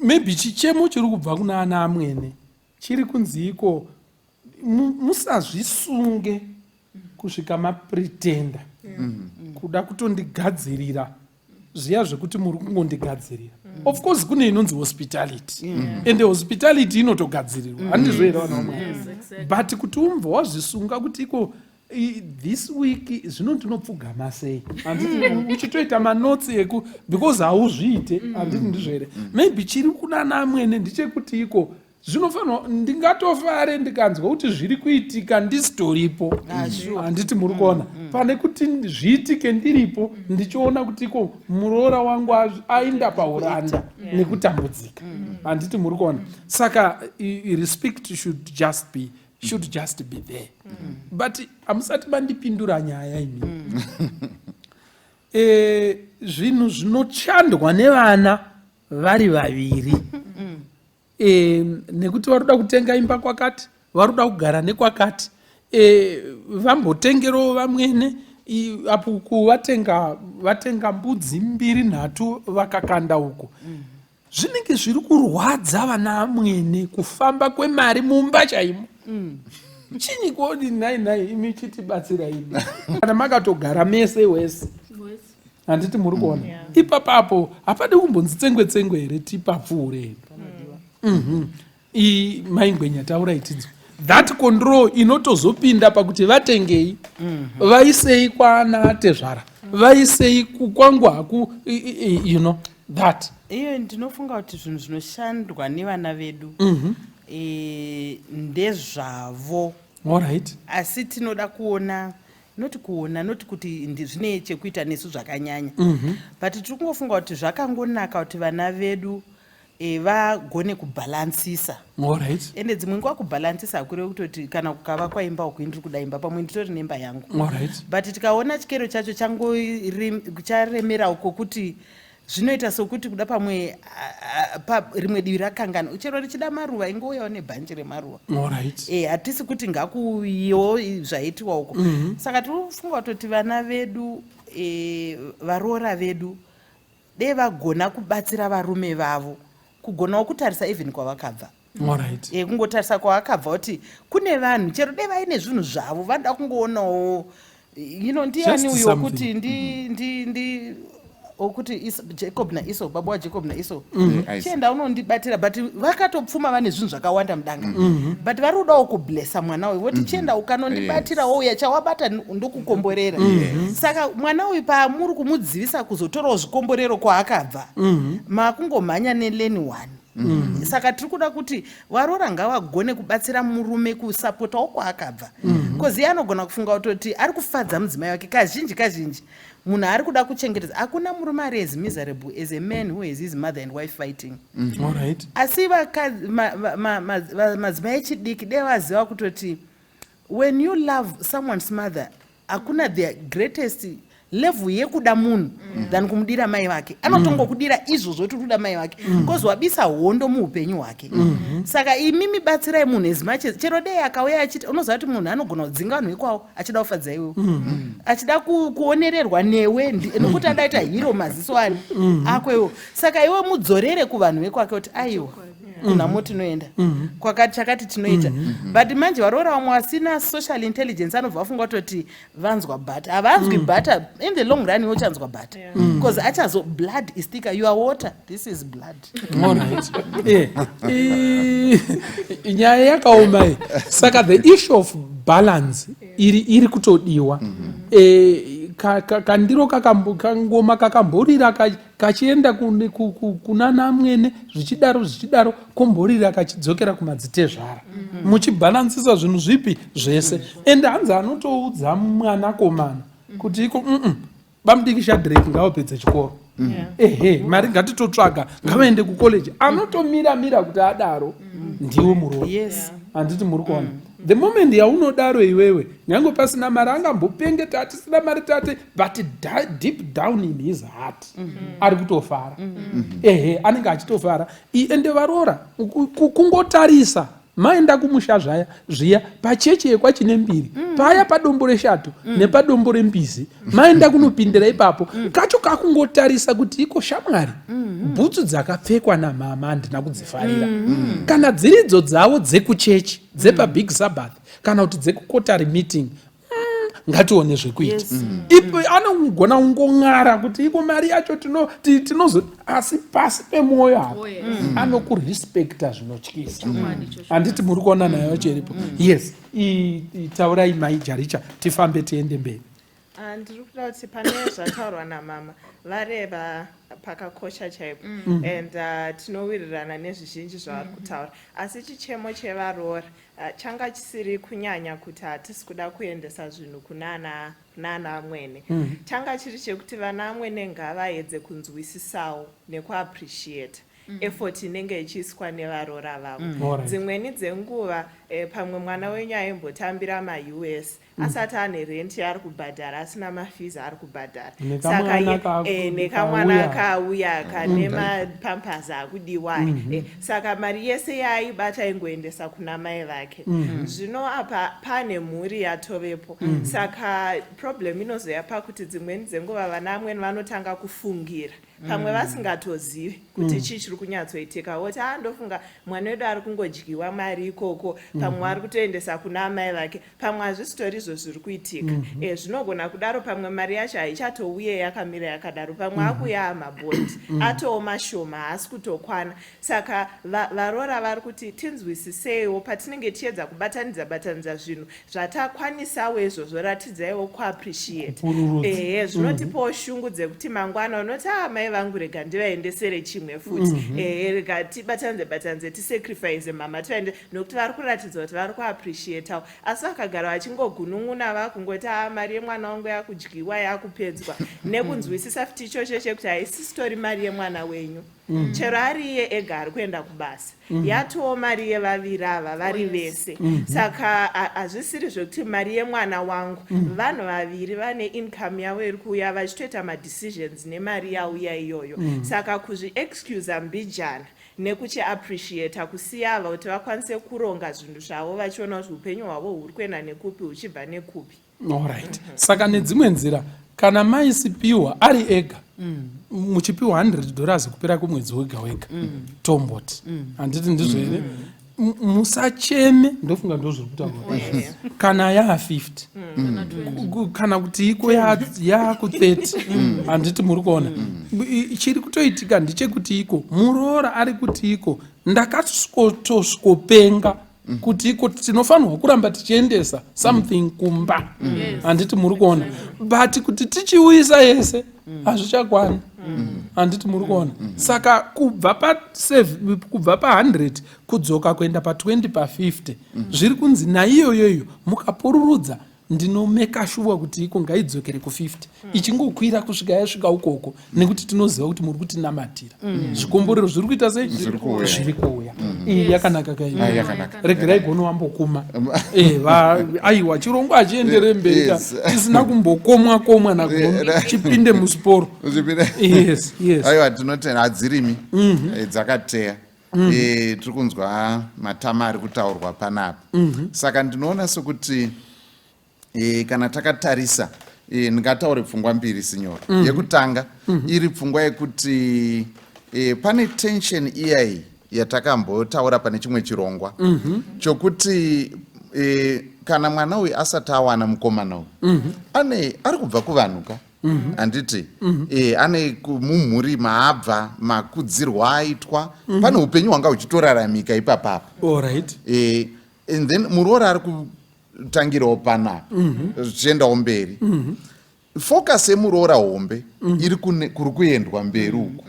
maybe chichemo chiri kubva kuna ana amwene chiri kunzi iko musazvisunge kusvika mapretenda kuda kutondigadzirira zviya zvekuti muri kungondigadzirira of course kune inonzi hospitality and hospitality inotogadzirirwa handizvo vana vamwe but kuti umbva wazvisunga kuti iko this week zvino ndinopfugama sei handiti uchitoita manotsi because hauzviite handiti ndizvo here maybe chiri kunana amwene ndichekuti iko zvinofanwa ndingatofare ndikanzwa kuti zviri kuitika ndisitoripo handiti muri kuona pane kuti zviitike ndiripo ndichiona kuti iko muroora wangu aenda pauranda nekutambudzika handiti muri kuona saka respect should just be there but hamusati mandipindura nyaya imi zvinhu zvinochandwa nevana vari vaviri nekuti varuda kutenga imba kwakati varuda kugara nekwakati vambotengerawo vamwene apo vatenga mbudzi 2-3 vakakanda uko zvinenge zviri kurwadza vana amwene kufamba kwemari mumba chaimo chini kodi nai imi chitibatsira ini kana makatogara mese wese handiti muri kuona ipapapo hapadi kumbonzi tsengwe here tipapfuure maingwenya taura itidzo that control inotozopinda pakuti vatengei vaisei kwana tezvara vaisei kukwangwaku that iyo ndinofunga kuti zvinhu zvinoshandwa nevana vedu ndezvavo alright asi tinoda kuona noti kuti zvine chekuita nesu zvakanyanya but tiri kungofunga kuti zvakangonaka kuti vana vedu vagone kubhalansisa alright ende dzimwe nguva kubhalansisa hakureve kutoti kana kukava kwaimba uku ndiri kuda imba pamwe nditori nemba yangu alright but tikaona chikero chacho charemera uko kuti zvinoita sokuti kuda pamwe rimwe divi rakangana chero richida maruva ingouyawo nebhanji remaruva alright hatisi kuti ngakuyiwo zvaitiwa uko saka tinofunga kutoti vana vedu varoora vedu dei vagona kubatsira varume vavo kugonawo kutarisa even kwavakabva. Kungotarisa kwavakabva kuti kune vanhu chero dei vaine zvinhu zvavo vanoda kungoonawo ndiani uyo kuti okuti Jacob naEsau, baba waJacob naEsau, chienda unondibatira, but vakatopfuma vane zvinhu zvakawanda mudanga, but vari kudawo kublessa mwana uyu voti chienda ukanondibatira wouya chawabata ndokukomborera. Saka mwana uyu paamuri kumudzivisa kuzotorawo zvikomborero kwaakabva, makungomhanya neleni one. Saka tiri kuda kuti varoora ngavagone kubatsira murume kusapotawo kwaakabva, because iye anogona kufunga kuti ari kufadza mudzimai wake. Kazhinji munhu ari kuda kuchengetedza. Hakuna murume ari as miserable as a man who has his mother and wife fighting. Asi madzimai echidiki dei vaziva kutoti when you love someone's mother, hakuna the greatest level yekuda munhu than kumudira mai vake. Anotongokudira izvozvo kuti kuda mai vake because wabisa hondo muupenyu hwake. Saka imimi batsirai munhu as much as chero dei akauya achiti unoziva kuti munhu anogona kudzinga vanhu vekwawo achida kufadza iwewe, achida kuonererwa newe nokuti adaita hero maziso ani akwewo. Saka iwe mudzorere kuvanhu vekwake kuti aiwa kunhamo tinoenda kwakati chakati tinoita. But manje varoora vamwe vasina social intelligence anobva vafunga kutoti vanzwa bhata. Havanzwi bhata, in the long run vochanzwa bhata because achazo blood is thicker, you are water, this is blood. Nyaya yakaoma. Saka the issue of balance iri kutodiwa. Kandiro kangoma kakamborira kachienda kuna namwene zvichidaro komborira kachidzokera kumadzitezvara. Muchibalansisa zvinhu zvipi zvese. Ende hanzi anotoudza mwanakomana kuti iko bamudikisha Drake ngavapedze chikoro. Mari ngatitotsvaga ngavaende kucollege. Anotomira kuti adaro ndiwo muroora. Handiti muri kuona. The moment yaunodaro iwewe nyange pasina mari angambopengeta atisina mari tate, but deep down in his heart ari kutofara. Anenge achitofara. Ende varoora kungotarisa maenda kumusha zviya pachechi yekwachine Mbiri paya padombo reshato nepadombo rembizi maenda kunopindira ipapo kacho kakungotarisa kuti iko shamwari bhutsu dzakapfekwa namama handina kudzifarira, kana dziridzo dzavo dzekuchechi dzepaBig Sabbath kana kuti dzekukotari meeting, ngatione zvekuita. Ipo anogona kungong'ara kuti iko mari yacho tinozo, asi pasi pemwoyo hapo anokurespekta zvinotyisa. Handiti muri kuona nayo chiripo. Yes, taurai mai Jaricha tifambe tiende mberi. Ndiri kuda kuti pane zvataurwa namama vareva pakakosha chaipo, and tinowirirana nezvizhinji zvavari kutaura, asi chichemo chevaroora changa chisiri kunyanya kuti hatisi kuda kuendesa zvinhu kunana amwene. Changa chiri chekuti vana amwene ngavaedze kunzwisisawo nekuappreciate effort inenge ichiiswa nevaroora vavo. Dzimweni dzenguva pamwe mwana wenyu aimbotambira maUS asati ane rent yaari kubhadhara, asina mafizi ari kubhadhara, saka nekamwana akauya kane mapampazi akudiwa, saka mari yese yaaibata ingoendesa kuna mai vake. Zvino apa pane mhuri yatovepo, saka problem inozoya pakuti dzimweni dzenguva vana amweni vanotanga kufungira pamwe vasingatozivi kuti chii chiri kunyatsoitika, woti ndofunga mwana wedu ari kungodyiwa mari ikoko, pamwe ari kutoendesa kuna amai vake, pamwe hazvisitori izvo zviri kuitika. Zvinogona kudaro pamwe mari yacho haichatouye yakamira yakadaro, pamwe akuya amabhondi atoo mashoma haasi kutokwana. Saka varoora vari kuti tinzwisiseiwo patinenge tiedza kubatanidza zvinhu zvatakwanisawo izvozvo, ratidzaiwo kuappreciate. Zvinotipawo shungu dzekuti mangwana unoti mai vangu rega ndivaendesere chimwe futi, rega tibatanidze tisacrifice mama tivaende, nokuti vari kuratidza kuti vari kuappreciatawo. Asi vakagara vachingogunun'una vakungoti mari yemwana wangu yakudyiwa yakupedzwa, nekunzwisisa futi ichocho chekuti haisi sitori mari yemwana wenyu, chero ari iye ega ari kuenda kubasa, yatoo mari yevaviri ava vari vese. Saka hazvisiri zvokuti mari yemwana wangu, vanhu vaviri vane income yavo iri kuuya vachitoita madecisions nemari yauya iyoyo. Saka kuzviexcuse mbijana nekuchiappreciata kusiya ava kuti vakwanise kuronga zvinhu zvavo vachiona kuti upenyu hwavo huri kuenda nekupi huchibva nekupi. Alright. Saka nedzimwe nzira kana maisipiwa ari ega muchipiwa $100 kupera kumwedzi wega wega tomboti handiti ndizvo here musacheme ndofunga ndozviri kutaura kana yaa50 kana kuti iko yaku30 handiti muri kuona chiri kutoitika ndechekuti iko muroora ari kuti iko ndakatosvikopenga kuti iko tinofanirwa kuramba tichiendesa something kumba handiti muri kuona but kuti tichiuyisa yese hazvichakwani handiti muri kuona saka kubva pa100 kudzoka kuenda pa20 pa50 zviri kunzi naiyoyoyo mukapururudza ndinomeka shuwa kuti iko ngaidzokere ku50 ichingokwira kusvika yasvika ukoko nekuti tinoziva kuti muri kutinamatira zvikomborero zviri kuita sei zviri kuuya iyi yakanaka kai regerai gono wambokuma aiwa chirongwa achiendere mberi tisina kumbokomwa nagono chipinde musporo aiwa tinotenda hadzirimi dzakateya tiri kunzwa matama ari kutaurwa panapa saka ndinoona sekuti kana takatarisa ndingataure pfungwa mbiri sinyora yekutanga iri pfungwa yekuti pane tension iyayi yatakambotaura pane chimwe chirongwa chokuti kana mwana uyu asati awana mukomana uyu ari kubva kuvanhuka handiti ane mumhuri maabva makudzirwa aitwa pane upenyu hwanga huchitoraramika ipapapo and then muroora ari kutangirawo panapa zvichiendawo mberi focus yemuroora hombe iri kuri kuendwa mberi uko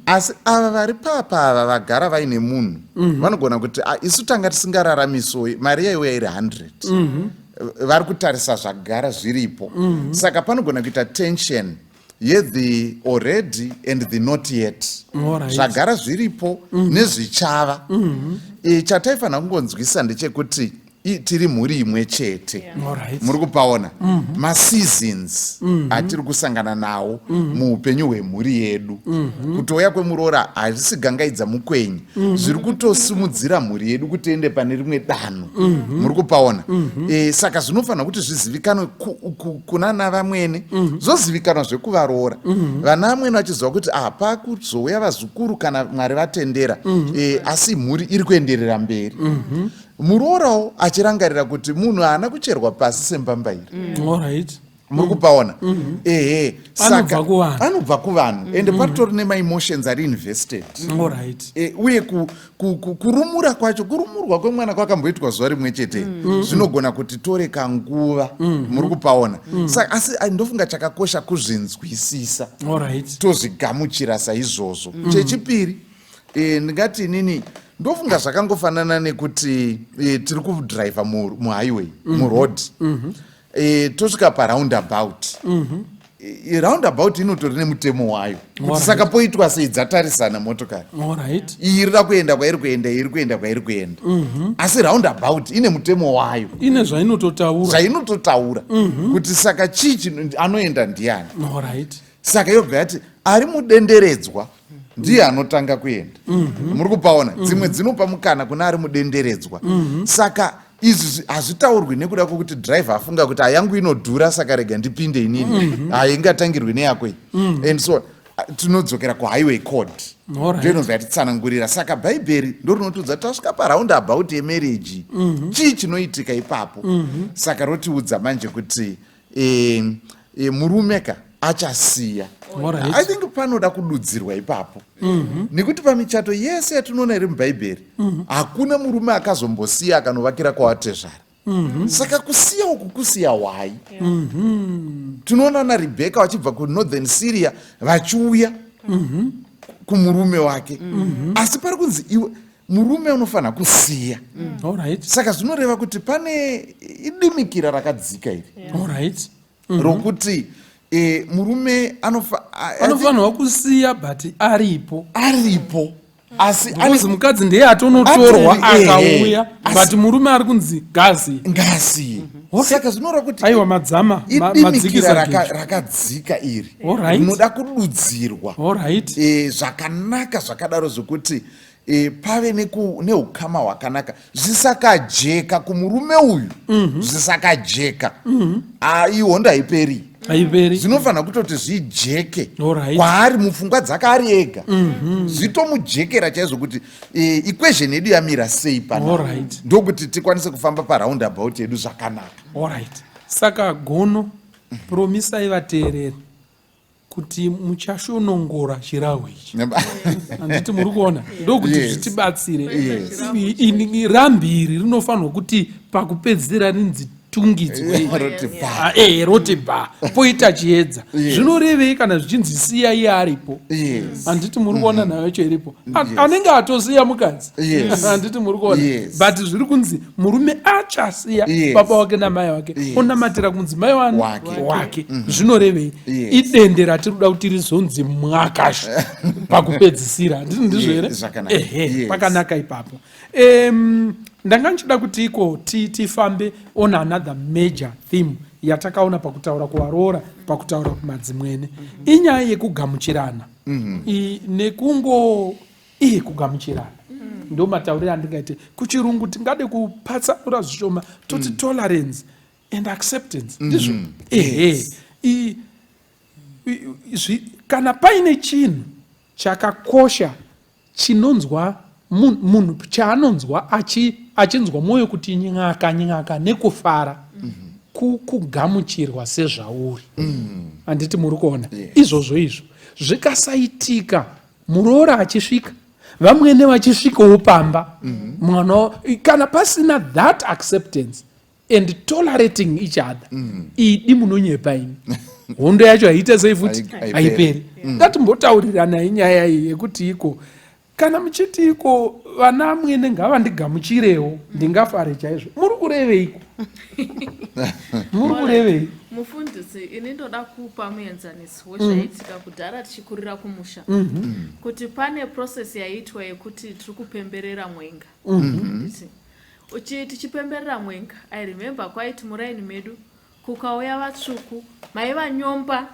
asi ava vari papa ava vagara vaine munhu vanogona kuti isu tanga tisingararamisoi mari yaiuya iri 100 vari kutarisa zvagara zviripo saka panogona kuita tension yethe already and the not yet zvagara zviripo nezvichava chataifanira kungonzwisa ndechekuti tiri mhuri imwe chete muri kupaona maseasons atiri kusangana nawo muupenyu hwemhuri yedu kutouya kwemuroora hazvisigangaidza mukwenyu zviri kutosimudzira mhuri yedu kuti ende pane rimwe danho muri kupaona saka zvinofanira kuti zvizivikanwe kuna navamwene zvozivikanwa zvekuvaroora vana vamwene vachiziva kuti pakuzouya vazukuru kana mwari vatendera asi mhuri iri kuenderera mberi muroorawo achirangarira kuti munhu haana kucherwa pasi sembambairi muri kupaona anobva kuvanhu ende patori nemaemotions ari invested uye kurumura kwacho kurumurwa kwemwana kwakamboitwa zuva rimwe chete zvinogona kuti toreka nguva muri kupaona saka asi ndofunga chakakosha kuzvinzwisisa tozvigamuchira saizvozvo chechipiri ndingati inini ndofunga zvakangofanana nekuti tiri kudhiraivha muhighway muroad tosvika paroundabout roundabout inotori nemutemo wayo kuti saka poitwa sei dzatarisana motokari iyi irida kuenda kwairi kuenda iri kuenda kwairi kuenda asi roundabout ine mutemo wayo ine zvainototaura kuti saka chii anoenda ndiani saka yoga yati ari mudenderedzwa ndiye anotanga kuenda muri kupaona dzimwe dzinopa mukana kuna ari mudenderedzwa saka izvi hazvitaurwi nekuda kwokuti dhiraivha afunga kuti hayangu inodhura saka rega ndipinde inini haingatangirwi neyakwe and so tinodzokera kuhighway code ndinobva yatitsanangurira saka bhaibheri ndorinotudza tasvika paraundabout yemarriage chii chinoitika ipapo saka rotiudza manje kuti murume achasiya I think panoda kududzirwa ipapo nekuti pamichato yese yatinoona iri mubhaibheri hakuna murume akazombosiya akanovakira kwawatezvara saka kusiya uku kusiya wai tinoona na Rebeka vachibva kunorthern Syria vachiuya kumurume wake asi pari kunzi iwe murume unofanira kusiya saka zvinoreva kuti pane idimikira rakadzika iri rokuti murume anofanirwa kusiya but aripo asi mukadzi ndeye atonotorwa akauya but murume ari kunzi ngazi saka zvinoreva kuti aiwa madzama idimikira rakadzika iri rinoda kududzirwa zvakanaka zvakadaro zvokuti pave neukama hwakanaka zvisakajeka kumurume uyu zvisakajeka ihonda haiperi zvinofanira kutoti zvijeke kwaari mupfungwa dzake ari ega, zvitomujekera chaizvo kuti equation yedu yamira sei pana, ndokuti tikwanise kufamba paraundabout yedu zvakanaka. Saka gono promisai vateereri kuti muchashonongora chirahwe ichi. Handiti muri kuona? Ndokuti zvitibatsire. Rambiri rinofanirwa kuti pakupedzisira rinzi tungidzwe roti bha poita chiedza. Zvinorevei kana zvichinzi siyai aripo? Handiti muri kuona nayo chiripo? Anenge atosiya mukadzi. Handiti muri kuona? But zviri kunzi murume achasiya baba wake namai wake onamatira kundzimai wake. Zvinorevei? Idende ratiri kuda kuti rizonzi mwakashi pakupedzisira. Ndizvo here? Pakanaka ipapo. Ndanga nchida kuti iko tifambe on another major theme yatakaona pakutaura kuvaroora, pakutaura kumadzimwene. Inyaya yekugamuchirana. Nekungo kugamuchirana. Ndo matauriro andingaite kuchirungu tingade kupatsanura zvishoma toti tolerance and acceptance. Ndizvo. Kana paine chinhu chakakosha chinonzwa munhu chaanonzwa achinzwa mwoyo kuti nying'aka nekufara, kugamuchirwa sezvauri. Handiti muri kuona? Izvozvo zvikasaitika, muroora achisvika, vamwene vachisvikawo pamba, mwana kana pasina that acceptance and tolerating each other, idi munonyepa imi. Hondo yacho haite sei futi haiperi. Ngatimbotaurirana inyaya iyi yekuti iko kana muchiti iko vana mwene ngavandigamuchirewo ndingafare chaizvo. Muri kureveiko? Muri kurevei? Mufundisi, ini ndoda kupa muenzaniso wezvaitika kudhara tichikurira kumusha, kuti pane process yaitwa yekuti tiri kupemberera mwenga. Tichipemberera mwenga, I remember kwaiti muraini medu kukauya vatsvuku maiva nyomba,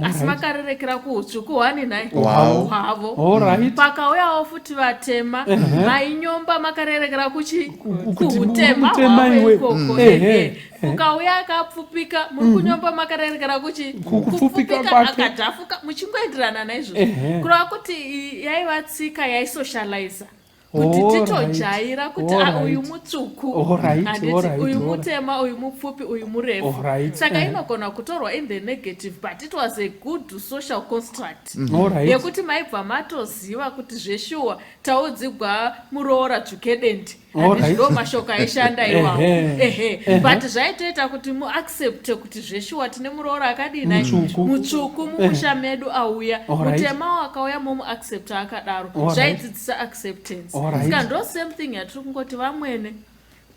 asi makarerekera kuutsvuku hwani nai hwavo. Pakauyawo futi vatema mainyomba makarerekera kuhutema hwavo ikoko. Kukauya akapfupika muri kunyomba makarerekera kupfupika akadhafuka, muchingoenderana naizvozvo. Kureva kuti yaiva tsika yaisocializa kuti titojaira kuti uyu mutsvuku, uyu mutema, uyu mupfupi, uyu murefu. Saka inogona kutorwa in the negative, but it was a good social construct yekuti maibva matoziva kuti zveshuwa taudzigwa muroora dzvukedendi. Ndo mashoko aishanda iwawo. But zvaitoita kuti muaccepte kuti zveshuwa tine muroora akadini mutsvuku mumusha medu auya, mutema wakauya momuaccepta akadaro. Zvaidzidzisa acceptance. Saka ndo same thing yatiri kungoti vamwene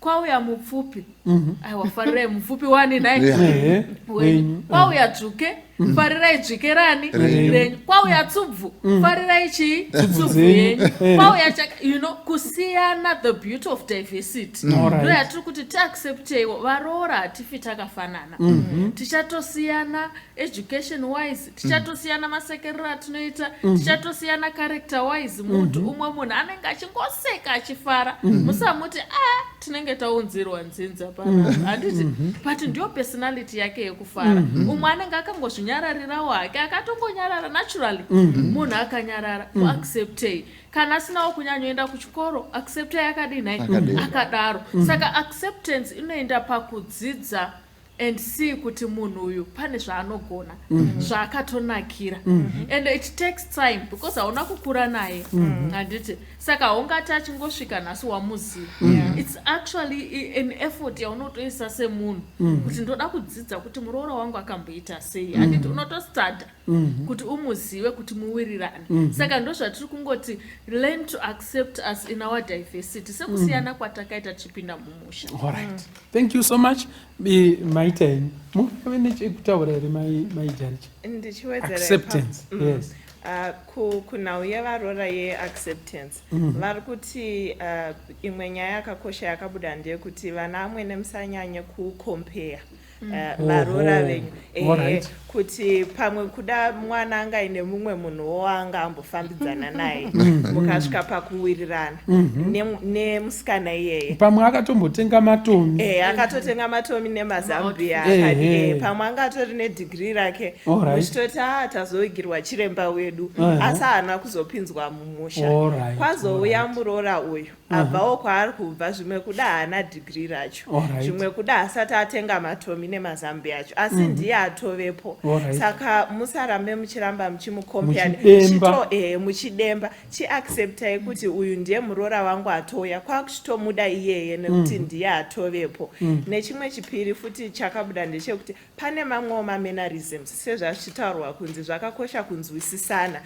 kwauya mupfupi aiwafarirai mupfupi wani nai wenyu, kwauya dzvuke farirai dzvukerani renyu, kwauya tsubvu farirai chii tsubvu yenyu, kwauya kusiyana, the beauty of diversity. Ndo yatiri kuti tiaccepteiwo varoora hatifi takafanana. Tichatosiyana education wise, tichatosiyana masekerero atinoita, tichatosiyana character wise. Muntu umwe munhu anenge achingoseka achifara, musamuti tinenge taunzirwa nzinza pana, handiti? But ndio personality yake yekufara. Umwe anenge akangozvinyararira wake akatongonyarara naturally. Munhu akanyarara muacceptei. Kana asinawo kunyanyoenda kuchikoro, acceptei akadini akadaro. Saka acceptance inoenda pakudzidza and see kuti munhu uyu pane zvaanogona, zvaakatonakira. And it takes time because hauna kukura naye, handiti? Saka haungati achingosvika nhasi wamuziva. It's actually an effort yaunotoisa semunhu kuti ndoda kudzidza kuti muroora wangu akamboita sei, handiti? Unotostada kuti umuzive, kuti muwirirane. Saka ndo zvatiri kungoti learn to accept us in our diversity, sekusiyana kwatakaita tichipinda mumusha. Thank you so much. Maita imi mungave nechekutaura here maijaricha? Acceptance. Yes. Kunhau yevaroora yeacceptance vari kuti imwe nyaya yakakosha yakabuda ndeyekuti vana amwene musanyanye kucompare varoora venyu kuti pamwe kuda mwana angaine mumwe munhuwo anga ambofambidzana naye mukasvika pakuwirirana nemusikana iyeye. Pamwe akatombotenga matomi. Akatotenga matomi nemazambia. Pamwe angatori nedhigiri rake. Muchitoti tazovigirwa chiremba wedu. Asi haana kuzopinzwa mumusha. Kwazouya muroora uyu. Abvawo kwaari kubva zvimwe kuda haana dhigiri racho. Zvimwe kuda asati atenga matomi nemazambia acho. Asi ndiye atovepo. Saka musarambe muchiramba muchimukompea muchidemba chiacceptai kuti uyu ndiye muroora wangu atouya kwakuchitomuda iyeye nekuti ndiye atovepo. Nechimwe chipiri futi chakabuda ndechekuti pane mamwewo mamennerisms sezvazvichitaurwa kunzi zvakakosha kunzwisisana.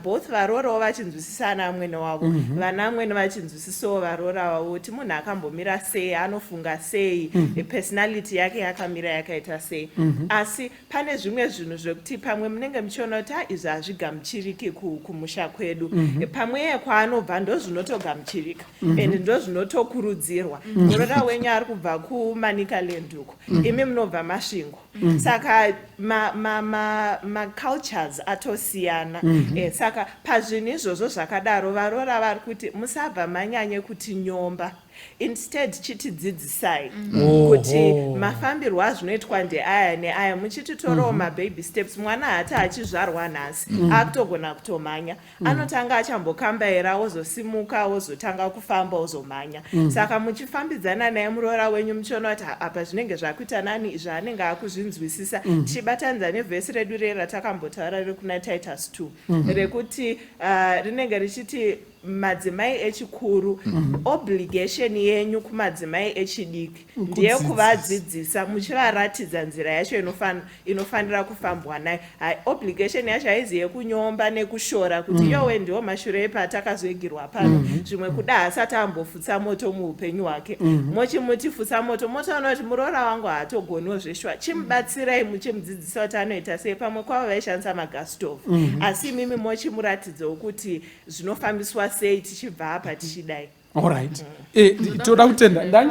Both varoorawo vachinzwisisana amwene wavo, vana amwene vachinzwisisawo varoora wavo kuti munhu akambomira sei, anofunga sei, personality yake yakamira yakaita sei. Asi pane zvimwe zvinhu zvekuti pamwe munenge muchiona kuti izvi hazvigamuchiriki kumusha kwedu, pamwe kwaanobva ndozvinotogamuchirika ende ndozvinotokurudzirwa. Muroora wenyu ari kubva kumanikaland uko, imi munobva masvingo. Saka macultures atosiyana. Saka pazvinhu izvozvo zvakadaro varoora vari kuti musabva manyanye kuti nyomba, instead chitidzidzisai kuti mafambirwo azvinoitwa ndeaya neaya, muchititorawo mababy steps. Mwana hati achizvarwa nhasi akutogona kutomhanya, anotanga achambokambaira ozosimuka ozotanga kufamba ozomhanya. Saka muchifambidzana naye muroora wenyu muchiona kuti apa zvinenge zvakuita nani zvaanenge akuzvinzwisisa. Tichibatanidza nevhesi redu rei ratakambotaura riri kuna Titus 2 rekuti rinenge richiti madzimai echikuru obligation yenyu kumadzimai echidiki ndiye kuvadzidzisa muchivaratidza nzira yacho inofanira kufambwa nayo. Obligation yacho haizi yekunyomba nekushora kuti iyowe ndiwo mashure epatakazoigirwa pano. Zvimwe kuda asati ambofutsa moto muupenyu hwake, mochimuti futsa moto, motoona kuti muroora wangu haatogoniwo zveshwa, chimubatsirai muchimudzidzisa kuti anoita sei. Pamwe kwavo vaishandisa magasstove, asi mimi mochimuratidzawo kuti zvinofambiswa sei tichibva apa tichidai. Alright. Toda kutenda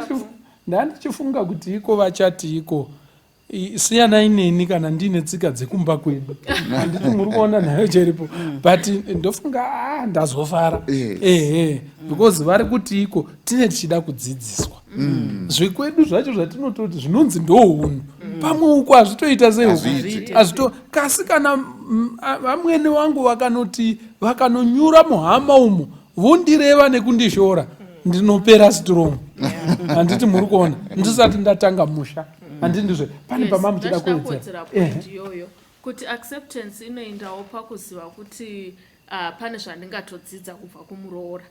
ndandichifunga kuti iko vachati iko siyanai neni kana ndine tsika dzekumba kwedu. Handiti muri kuona nayo cheripo, but ndofunga ndazofara. Because vari kuti iko tine tichida kudzidziswa. Zvikwedu zvacho zvatinototi zvinonzi ndohunhu, pamwe uko hazvitoita sei kasi kana vamwene wangu vakanoti vakanonyura muhama umo vondireva nekundishora, ndinopera strong. Handiti muri kuona ndisati ndatanga musha. Handindizve pane pamamuchida kuwedzera iyoyo kuti acceptance inoendawo pakuziva kuti pane zvandingatodzidza kubva kumuroora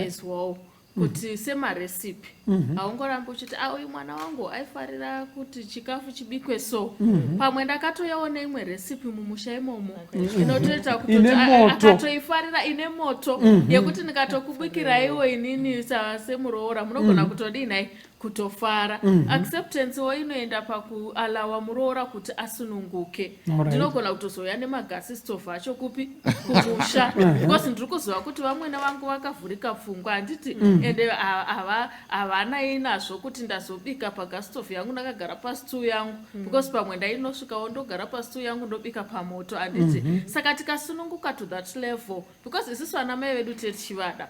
as well. Kuti semaresipi haungorambi uchiti uyu mwana wangu aifarira kuti chikafu chibikwe so, pamwe ndakatoyaona imwe resipi mumusha imomo inotoita kuti akatoifarira ine moto yekuti ndikatokubikiraiwo inini semuroora munogona kutodinai kutofara. Acceptance wo inoenda pakualawa muroora kuti asununguke. Ndinogona kutozoya nemagasi stove acho kupi kumusha because ndiri kuziva kuti vamwene vangu vakavhurika pfungwa, handiti ende havana inazvo kuti ndazobika pagasi stove yangu ndakagara pastool yangu because pamwe ndainosvikawo ndogara pastool yangu ndobika pamoto, handiti. Saka tikasununguka to that level, because isusu vana mai vedu tichivada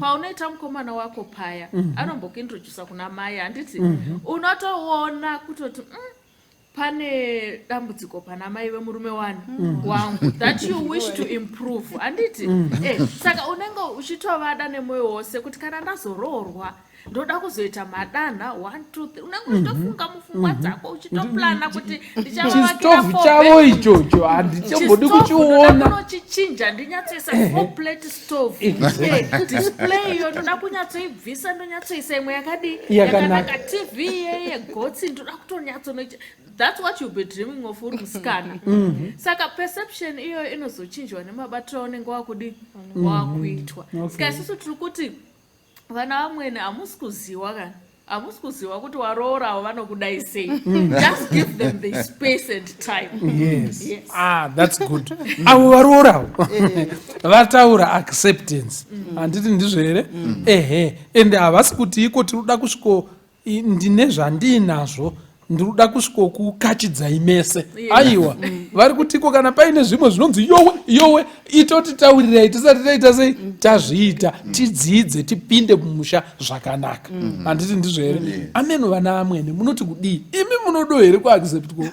paunoita mukomana wako paya anombokuintrodusa kuna mai, handiti. Unotoona kutoti pane dambudziko pana mai vemurume wangu that you wish to improve, handiti. Saka unenge uchitovada nemwoyo wose kuti kana ndazoroorwa ndoda kuzoita madanha 1 2 3 unenge uchitofunga mupfungwa dzako uchitoplana kuti ndichavachistovu chavo ichocho handichombodi kuchiona ndochinja ndinyatsoisa 4 plate stove display iyo ndoda kunyatsoibvisa ndonyatsoisa imwe yakadi yakanaka TV yegotsi ndoda kutonyatsonoita. That's what you'll be dreaming of uri musikana. Saka perception iyo inozochinjwa nemabatiro aunenge wakuitwa. Saka isusu tiri kuti vana vamwene hamusi kuziva kana hamusi kuziva kuti varoorawo vanokudai sei. Just give them the space and time. Yes. That's good. Avo varoorawo vataura acceptance, handiti ndizvo here? Ende havasi kuti iko tiri kuda kusviko ndine zvandiinazvo ndikuda kusvikokukachidzai mese aiwa vari kutiko kana paine zvimwe zvinonzi yowe itotitaurirai tisati taita sei tazviita tidzidze tipinde mumusha zvakanaka handiti ndizvo here ameno vana amwene munoti kudii imi munodo here kuacceptwa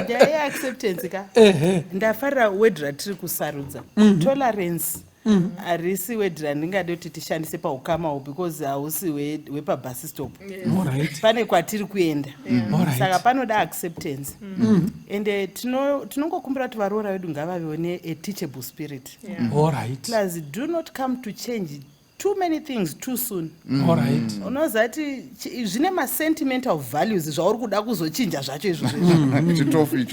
nyaya yeacceptance ka ndafarira wedhi ratiri kusarudza tolerance harisi wedhi randingade kuti tishandise paukamawo because hausi wepabus stop pane kwatiri kuenda saka panoda acceptance ende tinongokumbira kuti varoora vedu ngavavewo neteachable spirit plus do not come to change too many things too soon. Unozati zvine ma-sentimental values zvauri kuda kuzochinja zvacho izvo.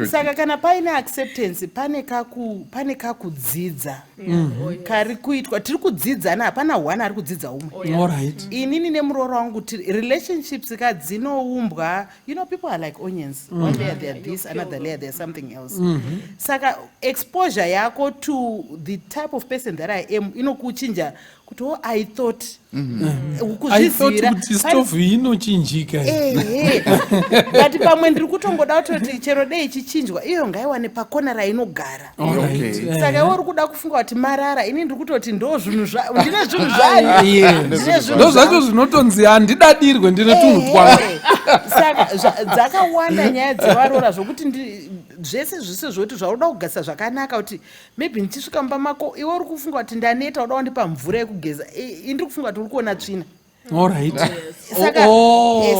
Saka kana paine acceptance pane kakudzidza kari kuitwa tiri kudzidzana hapana one ari kudzidza umwe. Inini nemuroora wangu relationships kadzinoumbwa, you know, people are like onions. One layer they are this, another layer they are something else. Saka exposure yako to the type of person that I am inokuchinja kuti I thought kuti stofu inochinjika but pamwe ndiri kutongoda kuti chero dei chichinjwa iyo ngaiwane pakona rainogara. Saka iwe uri kuda kufunga kuti marara, ini ndiri kutoti ndo zvinhu ndine zvinhu zvangu ndo zvacho zvinotonzi handidadirwe ndine tunhu twangu. Saka dzakawanda nyaya dzevaroora zvokuti zvese zvise zvoti zvauda kugasa zvakanaka kuti maybe ndichisvika mumba mako iwe uri kufunga kuti ndaneta uda kundipa mvura yekugeza indiri kufunga kuti uri kuona tsvina.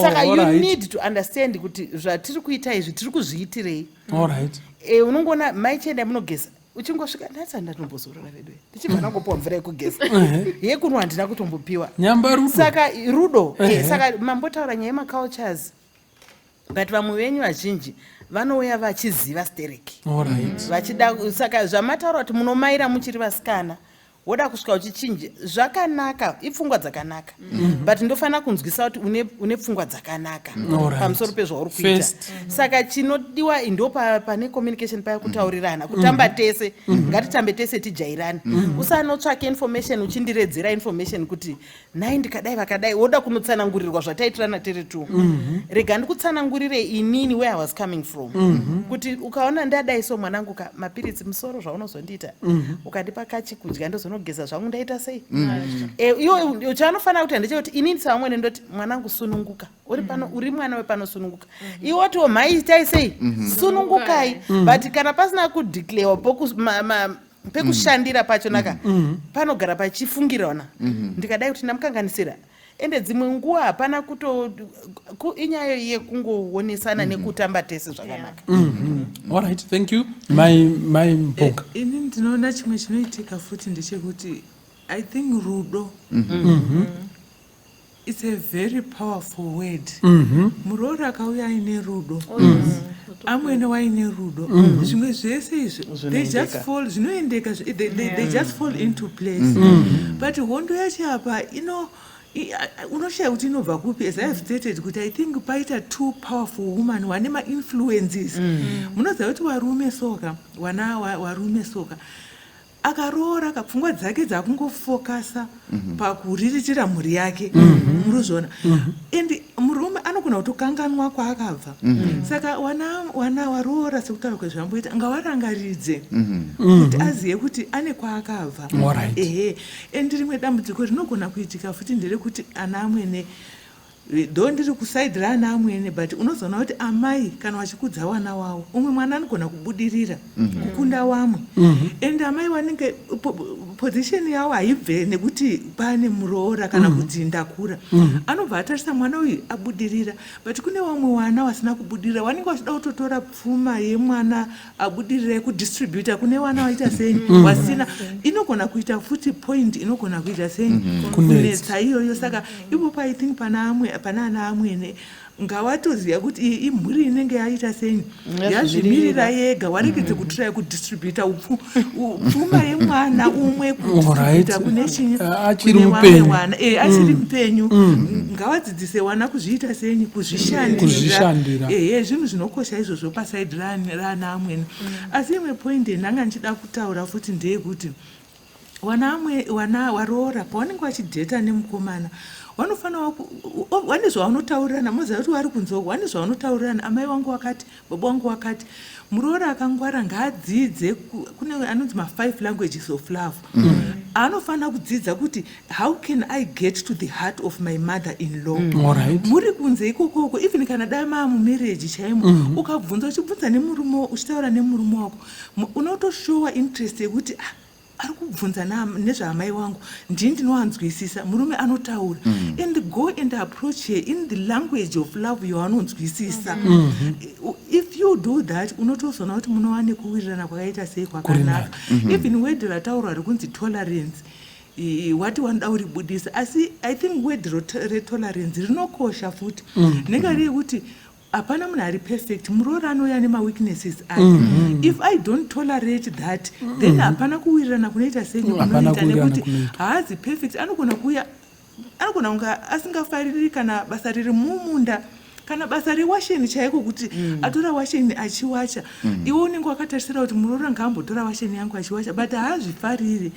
Saka you need to understand kuti zvatiri kuita izvi tiri kuzviitirei. Unongoona maichenda munogeza uchingosvika ndati handatombozorora vedu ndichibva nangopiwa mvura yekugeza yekunwa handina kutombopiwa saka rudo. Saka mambotaura nyaya yemacultures but vamwe venyu vazhinji vanouya vachiziva stereki vachida. Saka zvamataura kuti munomaira muchiri vasikana woda kusvika uchichinja zvakanaka, ipfungwa dzakanaka but ndofanira kunzwisa kuti une pfungwa dzakanaka pamusoro pezvauri kuita. Saka chinodiwa ndo pane communication paya kutaurirana, kutamba tese, ngatitambe tese tijairane. Usanotsvake information uchindiredzera information kuti nai ndikadai vakadai woda kunotsanangurirwa zvataitirana tiri tu. Rega ndikutsanangurire inini where I was coming from. Kuti ukaona ndadai so mwanangu mapiritsi musoro zvaunozondiita ukandipa kachikudya ndozonogeza zvangu ndaita sei. Iwe chanofanira kuti ndechekuti inini samwene ndoti mwanangu sununguka, uri pano uri mwana wepanosununguka. Iwe watiwo mhai itai sei sunungukai. But kana pasina kudeclare pekushandira pacho naka panogara pachifungirana ndikadai kuti ndamukanganisira ende dzimwe nguva hapana inyaya yekungoonesana nekutamba tese zvakanaka. Alright, thank you. My book. Ini ndinoona chimwe chinoitika futi ndechekuti I think rudo it's a very powerful word. Muroora akauya aine rudo, amwene waine rudo, zvimwe zvese izvo they just fall zvinoendeka, they just fall into place. But hondo yacho apa unoshaya kuti inobva kupi. As I have stated kuti I think paita two powerful women vane ma-influences. Munoziva kuti warume soka, warume soka akaroora kapfungwa dzake dzakungofokasa pakuriritira mhuri yake. Murozvona. And murume anogona kutokanganwa kwaakabva. Saka wana waroora sekutaura kwezvamboita ngavarangaridze kuti azive kuti ane kwaakabva. And rimwe dambudziko rinogona kuitika futi nderekuti ana amwene ndo ndiri kusaidira ana amwene but unozoona kuti amai kana vachikudza wana wavo umwe mwana anogona kubudirira kukunda wamwe and amai vanenge position yavo haibve nekuti pane muroora kana kuti ndakura anobva atarisa mwana uyu abudirira but kune vamwe wana vasina kubudirira vanenge vachida kutotora pfuma yemwana abudirira yekudistributa kune wana vaita sei vasina. Inogona kuita futi point inogona kuita sei kunetsa iyoyo. Saka ipopo I think pana ana amwene ngawatoziva kuti imhuri inenge yaita sei yazvimirira yega waregedze kutiraya kudistributa pfuma yemwana umwe kudistributa kune vamwe wana achiri mupenyu. Ngavadzidzise wana kuzviita sei kuzvishandira. Zvinhu zvinokosha izvozvo pasaidi raana amwene. Asi imwe point ndanga ndichida kutaura futi ndeyekuti wana waroora pavanenge vachidheta nemukomana vanofanira vane zvavanotaurirana moziva kuti vari kunzoko vane zvavanotaurirana amai vangu vakati baba vangu vakati muroora akangwara ngaadzidze kune anonzi ma5 languages of love anofanira kudzidza kuti how can I get to the heart of my mother in law muri kunze ikokoko even kana dai maamumarriage chaimo ukabvunza uchibvunza nemurume uchitaura nemurume wako unotoshowa interest yekuti ari kubvunza nezvaamai wangu ndini ndinowanzwisisa murume anotaura and go and approach her in the language of love yawanonzwisisa if you do that unotozoona kuti munowane kuwirirana kwakaita sei kwakanaka even word rataurwa rikunzi tolerance wati wanoda uribudisa asi I think word retolerance rinokosha futi nengarei kuti hapana munhu ari perfect muroora anouya nemaweaknesses ake if I don't tolerate that then hapana kuwirirana kunoita senyukunoita nekuti haazi perfect anogona kuuya anogona kunga asingafariri kana basa riri mumunda kana basa rewasheni chaiko kuti atora washeni achiwacha iwe unenge wakatarisira kuti muroora ngaambotora washeni yangu achiwacha but haazvifariri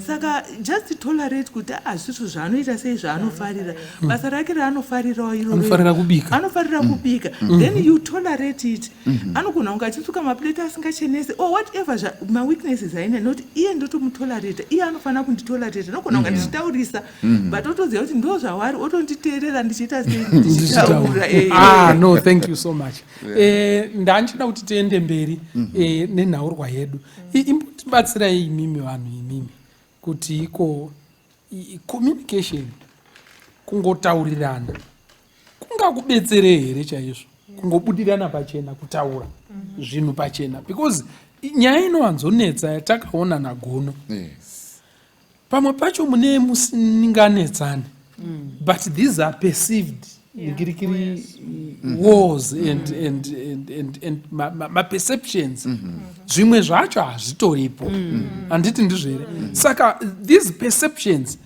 saka just tolerate kuti hazvizvo zvaanoita sei zvaanofarira basa rake raanofarirawo iroroanofarira kubika then you tolerate it anogona kunga achitsuka maplate asingachenese or whatever maweaknesses aina nokuti iye ndotomutolerata iye anofanira kunditolerata anogona kunga ndichitaurisa but otoziva kuti ndo zvawari otonditeerera ndichiita sei ndichitaura no thank you so much ndanchida kuti tiende mberi nenhaurwa yedu imbotibatsirai imimi vanhu imimi kuti iko communication kungotaurirana kungakubetsere here chaizvo kungobudirana pachena kutaura zvinhu pachena because nyaya inowanzonetsa yatakaona nagono pamwe pacho mune musinganetsani but these are perceived ngirikiri wars and ma-perceptions zvimwe zvacho hazvitoripo handiti ndizvere saka these perceptions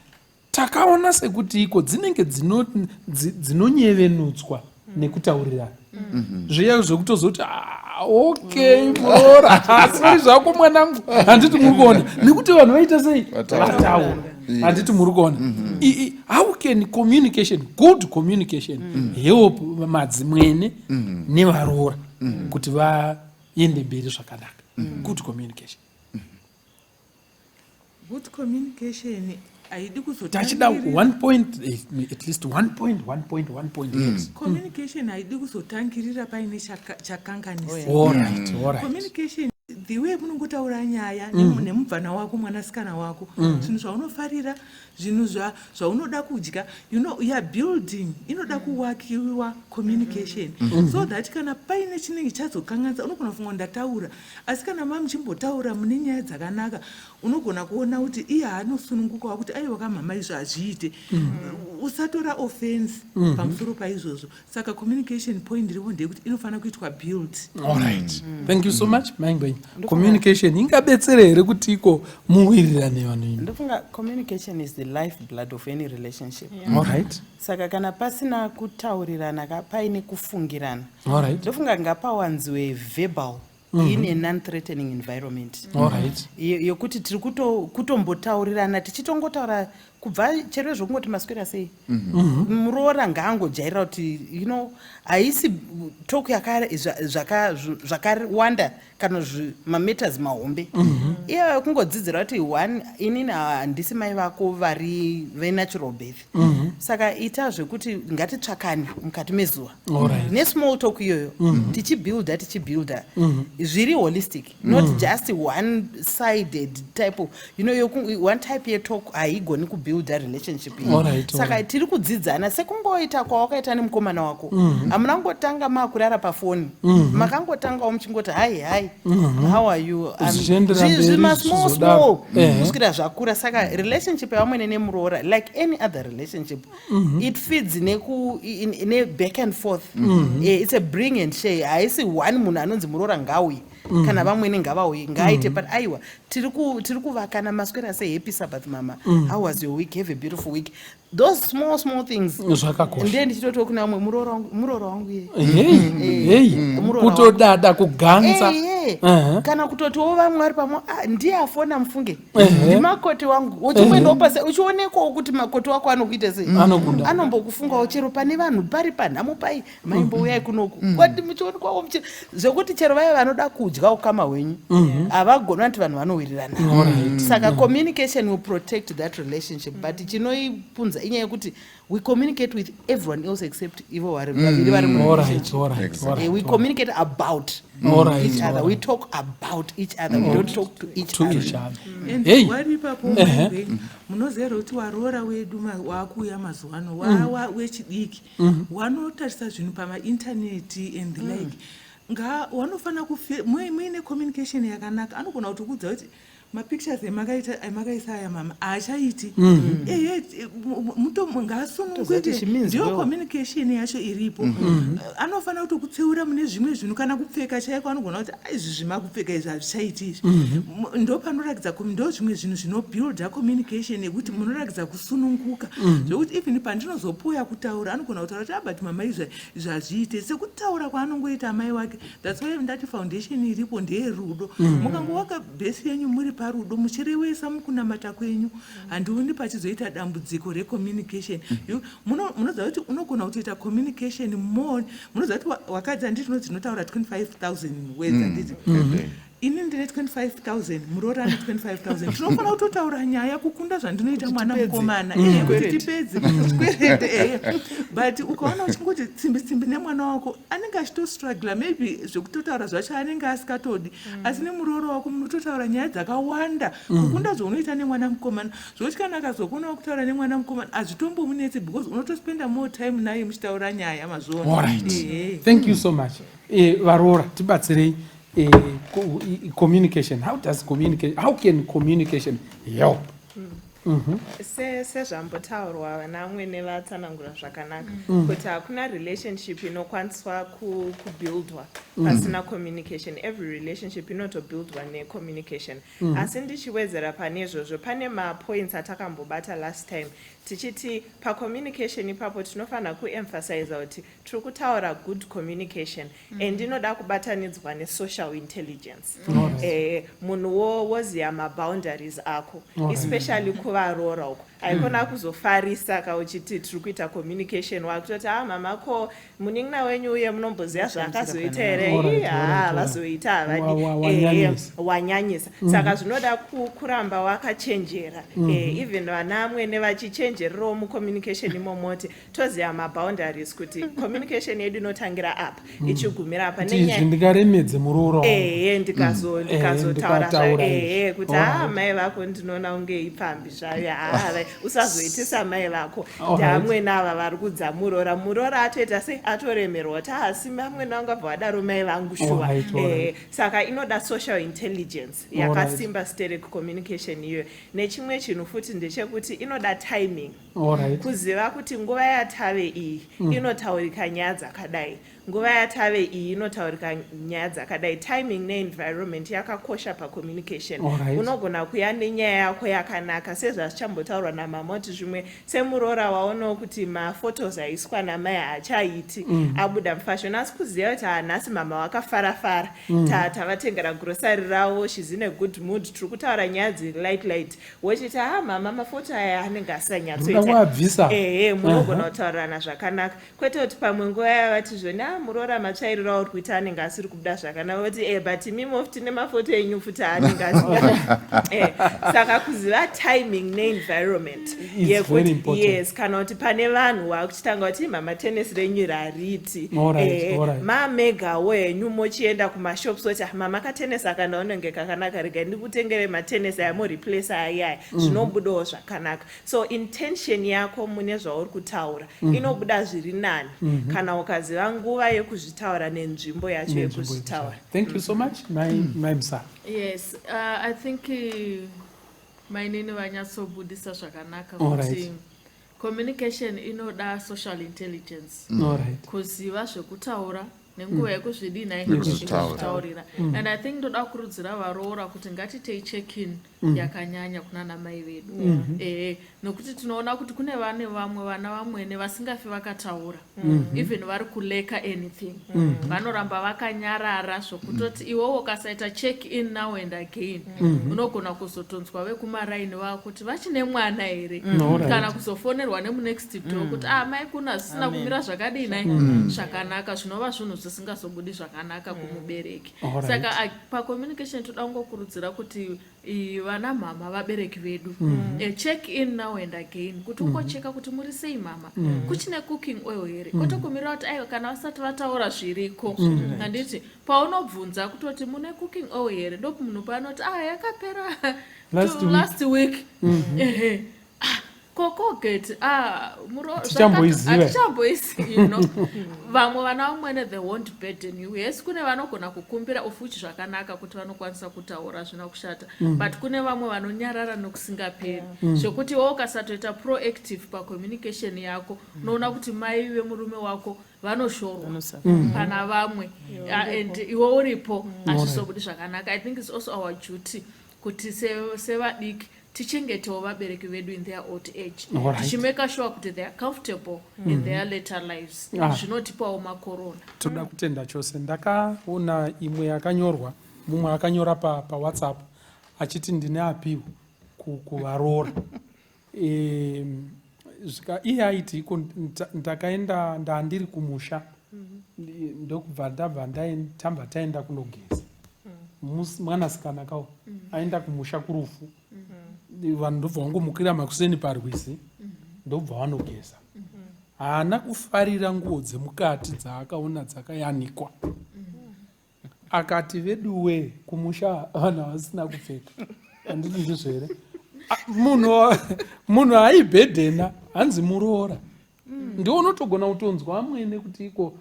takaona sekuti iko dzinenge dzinonyevenutswa nekutaurirana zviya zvekutozoti okay muroora asiri zvako mwanangu handiti muri kuona nekuti vanhu vaita sei vataura handiti muri kuona how can communication good communication help madzimwene nevaroora kuti vaende mberi zvakanaka good communication good communication haidi tachida 1 point at least 1 point yes communication haidi kuzotangirira paine chakanganisa alright communication the way munongotaura nyaya nemubvana wako mwanasikana wako zvinhu zvaunofarira zvinhu zvaunoda kudya you are building inoda kuwakiwa communication so that kana paine chinenge chazokanganisa unogona kufunga ndataura asi kana mamuchimbotaura mune nyaya dzakanaka unogona kuona kuti iye haanosununguka kuti aiwa kamhama izvo hazviite usatora offense pamusoro paizvozvo saka communication point rivo ndeyekuti inofanira kuitwa build alright thank you so much maingwenyu communication ingabetsere here kuti iko muwirirane vanhu ino ndofunga communication is the life blood of any relationship alright saka kana pasina kutaurirana paine kufungirana alright ndofunga ngapawanziwe verbal in a non-threatening environment alright yokuti tiri kutombotaurirana tichitongotaura kubva chero zvokungoti maswera sei muroora ngaangojairira kuti haisi talk zvakawanda kana mameters mahombe iye kungodzidzira kuti one inini handisi mai vako vari venatural birth saka ita zvekuti ngatitsvakane mukati mezuva nesmall talk iyoyo tichibuilda zviri holistic not just one sided type of one type yetalk haigoni kubuilda relationship saka tiri kudzidzana sekungoita kwawakaita nemukomana wako hamuna ngotanga makurara pafoni makangotangawo muchingoti hai how are you small kusvikira zvakura saka relationship yavamwene nemuroora like any other relationship it feeds ne back and forth it's a bring and share haisi one munhu anonzi muroora ngauyi kana vamwene ngavauyi ngaaite but aiwa tiri kuvakana maswera sehappy sabbath mama how was your week have a beautiful week those small things ndiye ndichitoti kuna vamwe muroora wangu ye kutodada kuganza kana kutotiwo vamwe vari pamwe ndiye afona mufunge ndimakoti wangu uchimwendawo uchionekwawo kuti makoti wako anokuita sei anombokufungawo chero pane vanhu pari panhamo pai maimbouyai kunoku kwati muchionekwawo zvekuti chero vaya vanoda kudya ukama hwenyu havagona kuti vanhu vanowirirana saka communication will protect that relationship but chinoipunza inyaya yekuti we communicate with everyone else except ivo vaviri vari we communicate about each other. We talk about each other. We don't talk to each other. And wari papo munozera kuti waroora wedu wakuya mazuwano wechidiki wanotarisa zvinhu pamaintaneti and like wanofana muine communication yakanaka anogona kutokudza kuti mapictures emakaisa aya mama achaiti ngasununguite ndiyo communication yacho iripo anofana kutokutseura mune zvimwe zvinhu kana kupfeka chaiko anogona kuti izvi zvimakupfeka izvi hazvichaiti izvi ndo panoratidza ndo zvimwe zvinhu zvinobuilda communication yekuti munoratidza kusununguka zvokuti even pandinozopoya kutaura anogona kutaura kuti but mama izvi hazviite sekutaura kwaanongoita amai wake that's why ndati foundation iripo ndeyerudo mukangowaka bhesi yenyu muri parudo muchirewesa mukunamata kwenyu handioni pachizoita dambudziko recommunication munoziva kuti unogona kutoita communication more munoziva kuti wakadzi handiti dzinotaura 25,000 words handiti ini ndine 25,000 muroora ane 25,000 tinofana kutotaura nyaya kukunda zvandinoita mwana mukomana kuti tipedze kwerete but ukaona uchingoti tsimbi nemwana wako anenge achitostruggla maybe zvekutotaura zvacho anenge asikatodi asi nemuroora wako munototaura nyaya dzakawanda kukunda zvaunoita nemwana mukomana zvokuti kana akazokonawo kutaura nemwana mukomana hazvitombomunetse because unotospenda more time naye muchitaura nyaya mazuva. Thank you so much. Varoora tibatsirei communication. How can communication help? sezvambotaurwa vanamwene vatsanangura zvakanaka kuti hakuna relationship inokwaniswa kubuildwa pasina communication. Every relationship inotobuildwa necommunication. Asi ndichiwedzera pane izvozvo pane mapoints atakambobata last time tichiti pacommunication ipapo tinofanira kuemphasize kuti tiri kutaura good communication and inoda kubatanidzwa nesocial intelligence. Munhuwo woziva maboundaries ako especially kuvaroora uko haikona kuzofarisa kauchiti tiri kuita communication wakutoti mamako munin'ina wenyu uye munomboziva zvaakazoita here vazoita havadi wanyanyisa saka zvinoda kuramba wakachenjera even vanamwene vachichenjererawo mucommunication imomoti toziva maboundaries kuti communication yedu inotangira apa ichigumira apa ndingaremedze muroora ndikazotaura kuti mai vako ndinoona unge ipfambi zvayo usazoitisa mai vako ndamwene ava vari kudza muroora atoita sei atoremerwa kuti asi mamwene vangu abva vadaro mai vangu shuwa. Saka inoda social intelligence yakasimba sterek communication iyoyo. Nechimwe chinhu futi ndechekuti inoda timing kuziva kuti nguva yatave iyi inotaurika nyaya dzakadai nguva yatave iyi inotaurika nyaya dzakadai. Timing neenvironment yakakosha pacommunication. Unogona kuya nenyaya yako yakanaka sezvazvichambotaurwa namama kuti zvimwe semuroora waonawo kuti mafotos aiswa namai haachaiti abuda mufashion asi kuziva kuti hanhasi mama wakafarafara tavatengera grosari ravo she's in a good mood tiri kutaura nyaya dzilight wochiti mama mafoto aya anenge asanyatsoita munogona kutaurirana zvakanaka kwete kuti pamwe nguva yavati zvoni muroora matsvairiro uri kuita anenge asiri kubuda zvakanaka kuti but mimo futi nemafoto enyu futi anenge saka kuziva timing neenvironment yekuti yes kana kuti pane vanhu wakuchitanga kuti mama tenesi renyu rariti mamegawo henyu mochienda kumashops oti mama katenesi akanaonenge kakanaka rega ndikutengere matenesi aya moreplace ayaya zvinobudawo zvakanaka. So intention yako mune zvauri kutaura inobuda zviri nani kana ukaziva nguva yekuzvitaura nenzvimbo yacho yekuzvitaura. Thank you so much. My msa. Yes, I think mainini vanyatsobudisa zvakanaka kuti communication inoda social intelligence. Kuziva zvekutaura nenguva yekuzvidina yekuzvitaurira. And I think ndoda kurudzira varoora kuti ngatitei check-in yakanyanya kunana mai vedu. Nokuti tinoona kuti kune vane vamwe vana vamwene vasingafi vakataura, even vari kuleka anything. Vanoramba vakanyarara zvokutoti iwowo kasaita check-in now and again. Unogona kuzotonzwa vekumaraini vavo kuti vachine mwana here, kana kuzofonerwa nemunext door kuti mai kuna zvisina kumira zvakadinai zvakanaka, zvinova zvinhu zvisingazobudi zvakanaka kumubereki. Saka pacommunication toda kungokurudzira kuti vana mama vabereki vedu check in now and again, kuti ungocheka kuti muri sei mama, kuchine cooking oil here, kotokumira kuti aiwa kana vasati vataura zviriko. Handiti paunobvunza kutoti mune cooking oil here, ndopo munhu panoti yakapera last week. Kokogeti tichamboiziva vamwe vana vamwene they won't burden you. Yes, kune vanogona kukumbira ufuchi zvakanaka kuti vanokwanisa kutaura zvina kushata, but kune vamwe vanonyarara nokusingaperi zvekuti iwe ukasatoita proactive pacommunication yako unoona kuti mai vemurume wako vanoshorwa pana vamwe and iwe uripo hazvizobudi zvakanaka. I think it's also our duty kuti sevadiki tichengetewo vabereki vedu in their old age, tichimeka sure kuti they are comfortable in their later lives. Zvinotipawo makorona. Toda kutenda chose. Ndakaona imwe yakanyorwa, mumwe akanyora paWhatsApp achiti ndine apiwo kuvaroora. Iye aiti iko ndakaenda ndandiri kumusha ndokubva ndabva tamba taenda kunogeza. Mwanasikana kawo aenda kumusha kurufu. Vanhu ndobva vangomukira makuseni parwizi ndobva vanogeza. Haana kufarira nguo dzemukati dzaakaona dzakayanikwa. Akati veduwe kumusha vanhu vasina kupfeka. Handiti ndizvo here? Munhu aibhedhena hanzi muroora. Ndiwo unotogona kutonzwa amwene kuti iko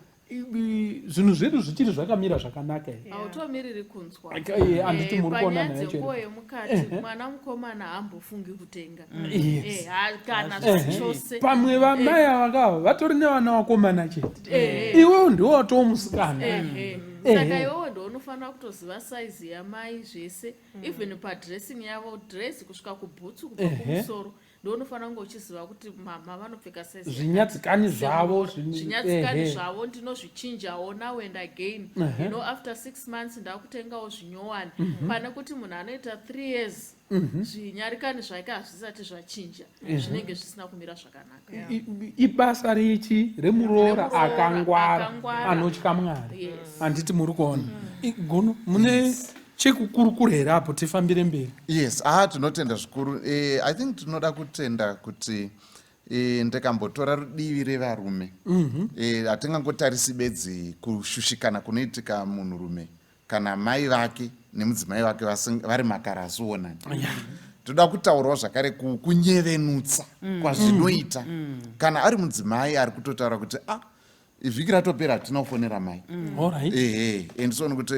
zvinhu zvedu zvichiri zvakamira zvakanaka here. Hautomiriri kunzwa. Anditi muri kuona nayo chero. Panyanze yemukati mwana mukomana haambofungi kutenga. Kana chose. Pamwe vamai avakava vatori nevana vakomana chete. Iwewo ndiwo watowo musikana. Saka iwewo ndo unofanira kutoziva saizi yamai zvese, even padressing yavo, dress kusvika kubhutsu kubva kumusoro. Ndonofanira kunge uchiziva kuti mama vanopfeka saizi zvinyatsikani zvavo zvavo ndinozvichinjawo now and again. After 6 months ndakutengawo zvinyowani, pane kuti munhu anoita 3 years zvinyarikani zvake hazvisati zvachinja, zvinenge zvisina kumira zvakanaka. Ibasa richi remuroora akangwara anotya Mwari. Handiti muri kuona gono mune chekukurukuru here apo tifambire mberi? Yes, tinotenda zvikuru. I think tinoda kutenda kuti ndakambotora rudivi revarume. Hatingangotarisi bedzi kushushikana kunoitika munhurume kana mai vake nemudzimai vake vari makarasuonani. Toda kutaurawo zvakare kunyevenutsa kwazvinoita kana ari mudzimai ari kutotaura kuti vhiki ratopera tinofonera mai. Endisoona kuti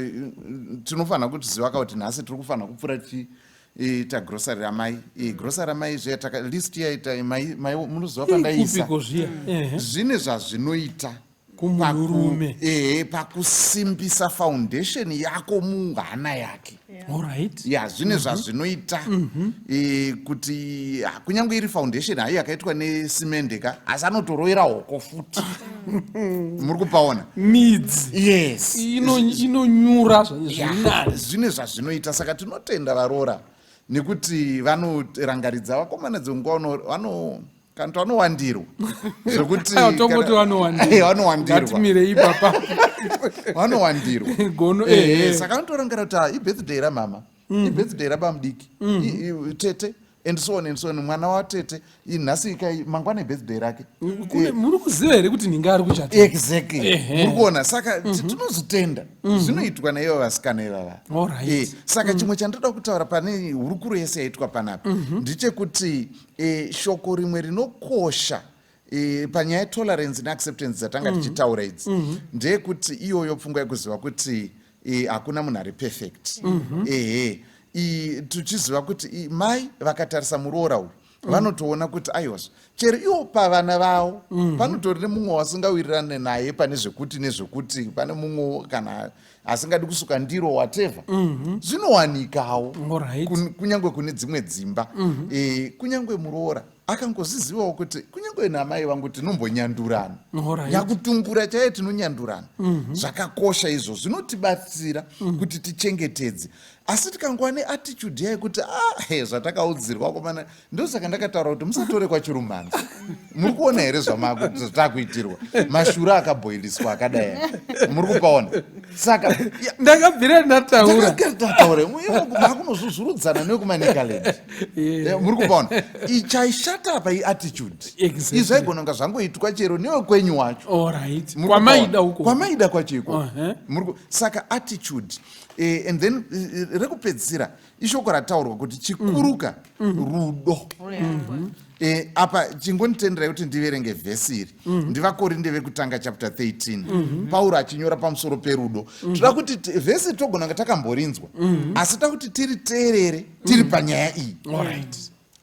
tinofanira kutiziva kuti nhasi tiri kufanira kupfuura tichiita grosari ramai. Grosari ramai zvaita list yaita mai munoziva pandaisa zvine zvazvinoita kumurume pakusimbisa foundation yako muhana yake. Zvine zvazvinoita kuti kunyange iri foundation hayi yakaitwa nesimende asi anotorovera hoko futi. Muri kupaona midzi inonyura zvine zvazvinoita. Saka tinotenda varoora nekuti vanorangaridza vakomana dzenguva kanto vanowandirwa zvekuti vanowandirwa. Saka vanotorangara kuti ibirthday ramama, ibirthday rabamudiki, tete and so on and so on. Mwana watete nhasi mangwana ibirthday rake. Muri kuziva here kuti ninga ari kuchata? Exactly. Muri kuona. Saka tinozvitenda zvinoitwa naivo vasikana ivava. Saka chimwe chandoda kutaura pane hurukuro yese yaitwa panapa ndechekuti shoko rimwe rinokosha panyaya yetolerance neacceptance dzatanga tichitaura idzi ndeyekuti iyoyo pfungwa yekuziva kuti hakuna munhu ari perfect. Tuchiziva kuti mai vakatarisa muroora uyu vanotoona kuti aiwazvo chero ivo pavana vavo panotori nemumwe wasingawirirane naye pane zvekuti nezvekuti, pane mumwe kana asingadi kusuka ndiro whatever, zvinowanikawo kunyange kune dzimwe dzimba. Kunyange muroora akangozizivawo kuti kunyange namai vangu tinombonyandurana, yakutungura chaiye tinonyandurana. Zvakakosha izvo, zvinotibatsira kuti tichengetedze. Asi tikangova neattitude yayo kuti zvatakaudzirwa komana, ndosaka ndakataura kuti musatore kwachirumanzi. Muri kuona here zvatakuitirwa mashura akabhoiliswa akadai, muri kupaona? Saka ndakabvira ndataura makunozvuzvurudzana nekumanekaland, muri kupaona? Chaishata pa iattitude izvi zvaigona kunga zvangoitwa chero newe kwenyu wacho, kwamaida kwachiko. Saka attitude. And then rekupedzisira ishoko rataurwa kuti chikuruka rudo. Apa chingonitenderai kuti ndiverenge vhesi iri. NdivaKorinde vekutanga chapter 13. Pauro achinyora pamusoro perudo. Toda kuti vhesi togona kunga takamborinzwa, asi toda kuti tiriteerere tiri panyaya iyi.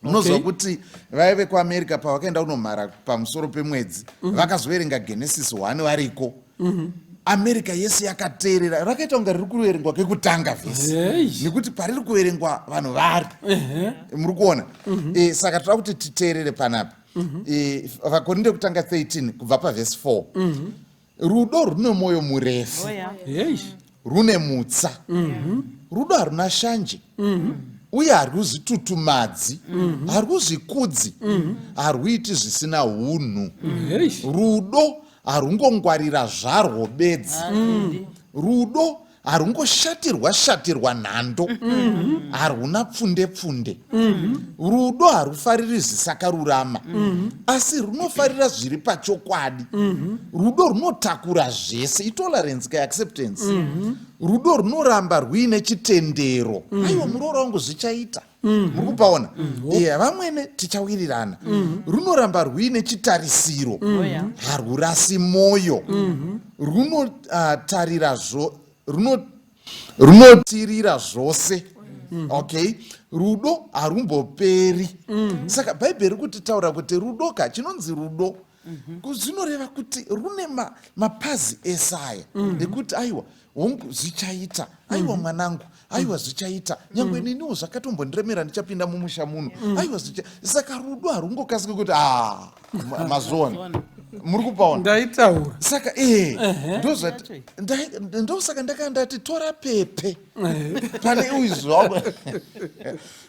Unozwa kuti vaive kuAmerica pavakaenda kunomhara pamusoro pemwedzi vakazoverenga Genesis 1 variko. America yese yakateerera, rakaita kunga riri kuverengwa kekutanga vhesi, nekuti pariri kuverengwa vanhu vari. Muri kuona? Saka toda kuti titeerere panapa. VaKorinde kutanga 13 kubva pavhesi 4. Rudo rune mwoyo murefu, rune mutsa, rudo haruna shanje, uye haruzvitutumadzi, haruzvikudzi, haruiti zvisina unhu. Rudo harungongwarira zvarwo bedzi. Rudo harungoshatirwa nhando, haruna pfunde. Rudo harufariri zvisakarurama, asi runofarira zviri pachokwadi. Rudo runotakura zvese, itolerance kaacceptance. Rudo runoramba rwine chitendero. Aiwa, muroora wangu zvichaita. Muri kupaona? Vamwene tichawirirana. Runoramba rwine chitarisiro, harurasi moyo. Runotirira zvose. Okay? Rudo harumboperi. Saka Bhaibheri kutitaura kuti rudo chinonzi rudo zvinoreva kuti rune mapazi esaya ekuti aiwa hongu zvichaita, aiwa mwanangu, aiwa zvichaita, nyangwe niniwo zvakatombondiremera ndichapinda mumusha muno, aiwa zvichaita. Saka rudo harungokasike kuti mazona. Muri kupaona? Ndaitaura. Saka ndosaka ndakandati tora pepe pane uizvo.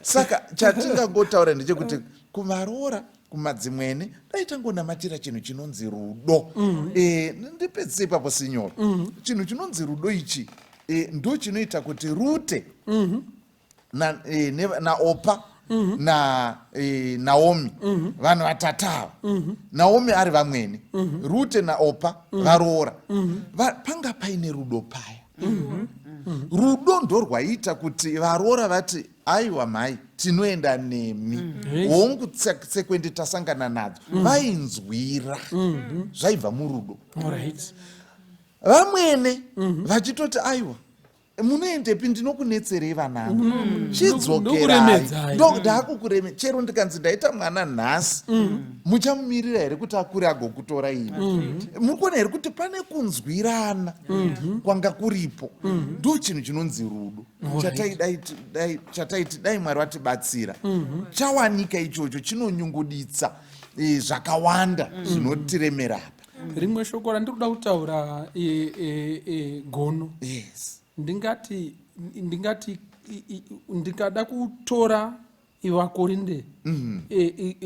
Saka chatingangotaura ndechekuti kumaroora kumadzimwene daitangonamatira chinhu chinonzi rudo. Ndipedzise ipapo sinyoro. Chinhu chinonzi rudo ichi ndo chinoita kuti Rute naOpa Naomi vanhu vatatu. Naomi ari vamwene, Rute naOpa varoora. Panga paine rudo paya. Rudo ndo rwaita kuti varoora vati aiwa mai tinoenda nemi, hongu tsekwendi tasangana nadzo, vainzwira. Zvaibva murudo. Vamwene vachitoti aiwa munoendepi, ndinokunetserei vanangu, chidzokerai, ndakukuremedzai. Chero ndikanzi ndaita mwana nhasi, muchamumirira here kuti akure agokutora imi? Muri kuona here kuti pane kunzwirana kwanga kuripo? Ndo chinhu chinonzi rudo chataiti dai Mwari vatibatsira. Chawanika ichocho, chinonyunguditsa zvakawanda zvinotiremera apa. Rimwe shoko randiri kuda kutaura gono. Ndingada kutora vaKorinde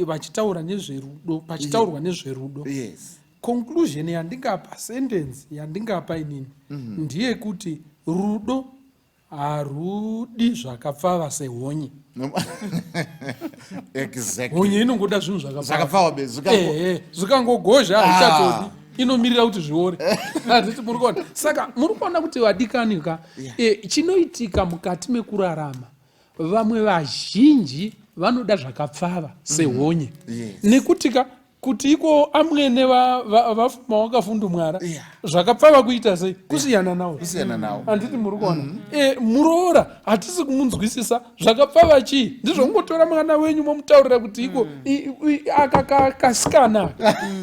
vachitaura nezverudo, pachitaurwa nezverudo. Conclusion yandingapa, sentence yandingapa inini ndiye kuti rudo harudi zvakapfava sehonye. Honye inongoda zvinhu zvakapfava, zvikangogozha haichatodi, inomirira kuti zviore. Handiti muri kuona? Saka muri kuona kuti vadikanika, chinoitika mukati mekurarama, vamwe vazhinji vanoda zvakapfava sehonye. Nekuti kuti iko amwene vafuma vakafundumwara zvakapfava kuita sei kusiyana nawo handiti muri kuona muroora hatisi kumunzwisisa zvakapfava chii ndizvongotora mwana wenyu momutaurira kuti iko aka kasikana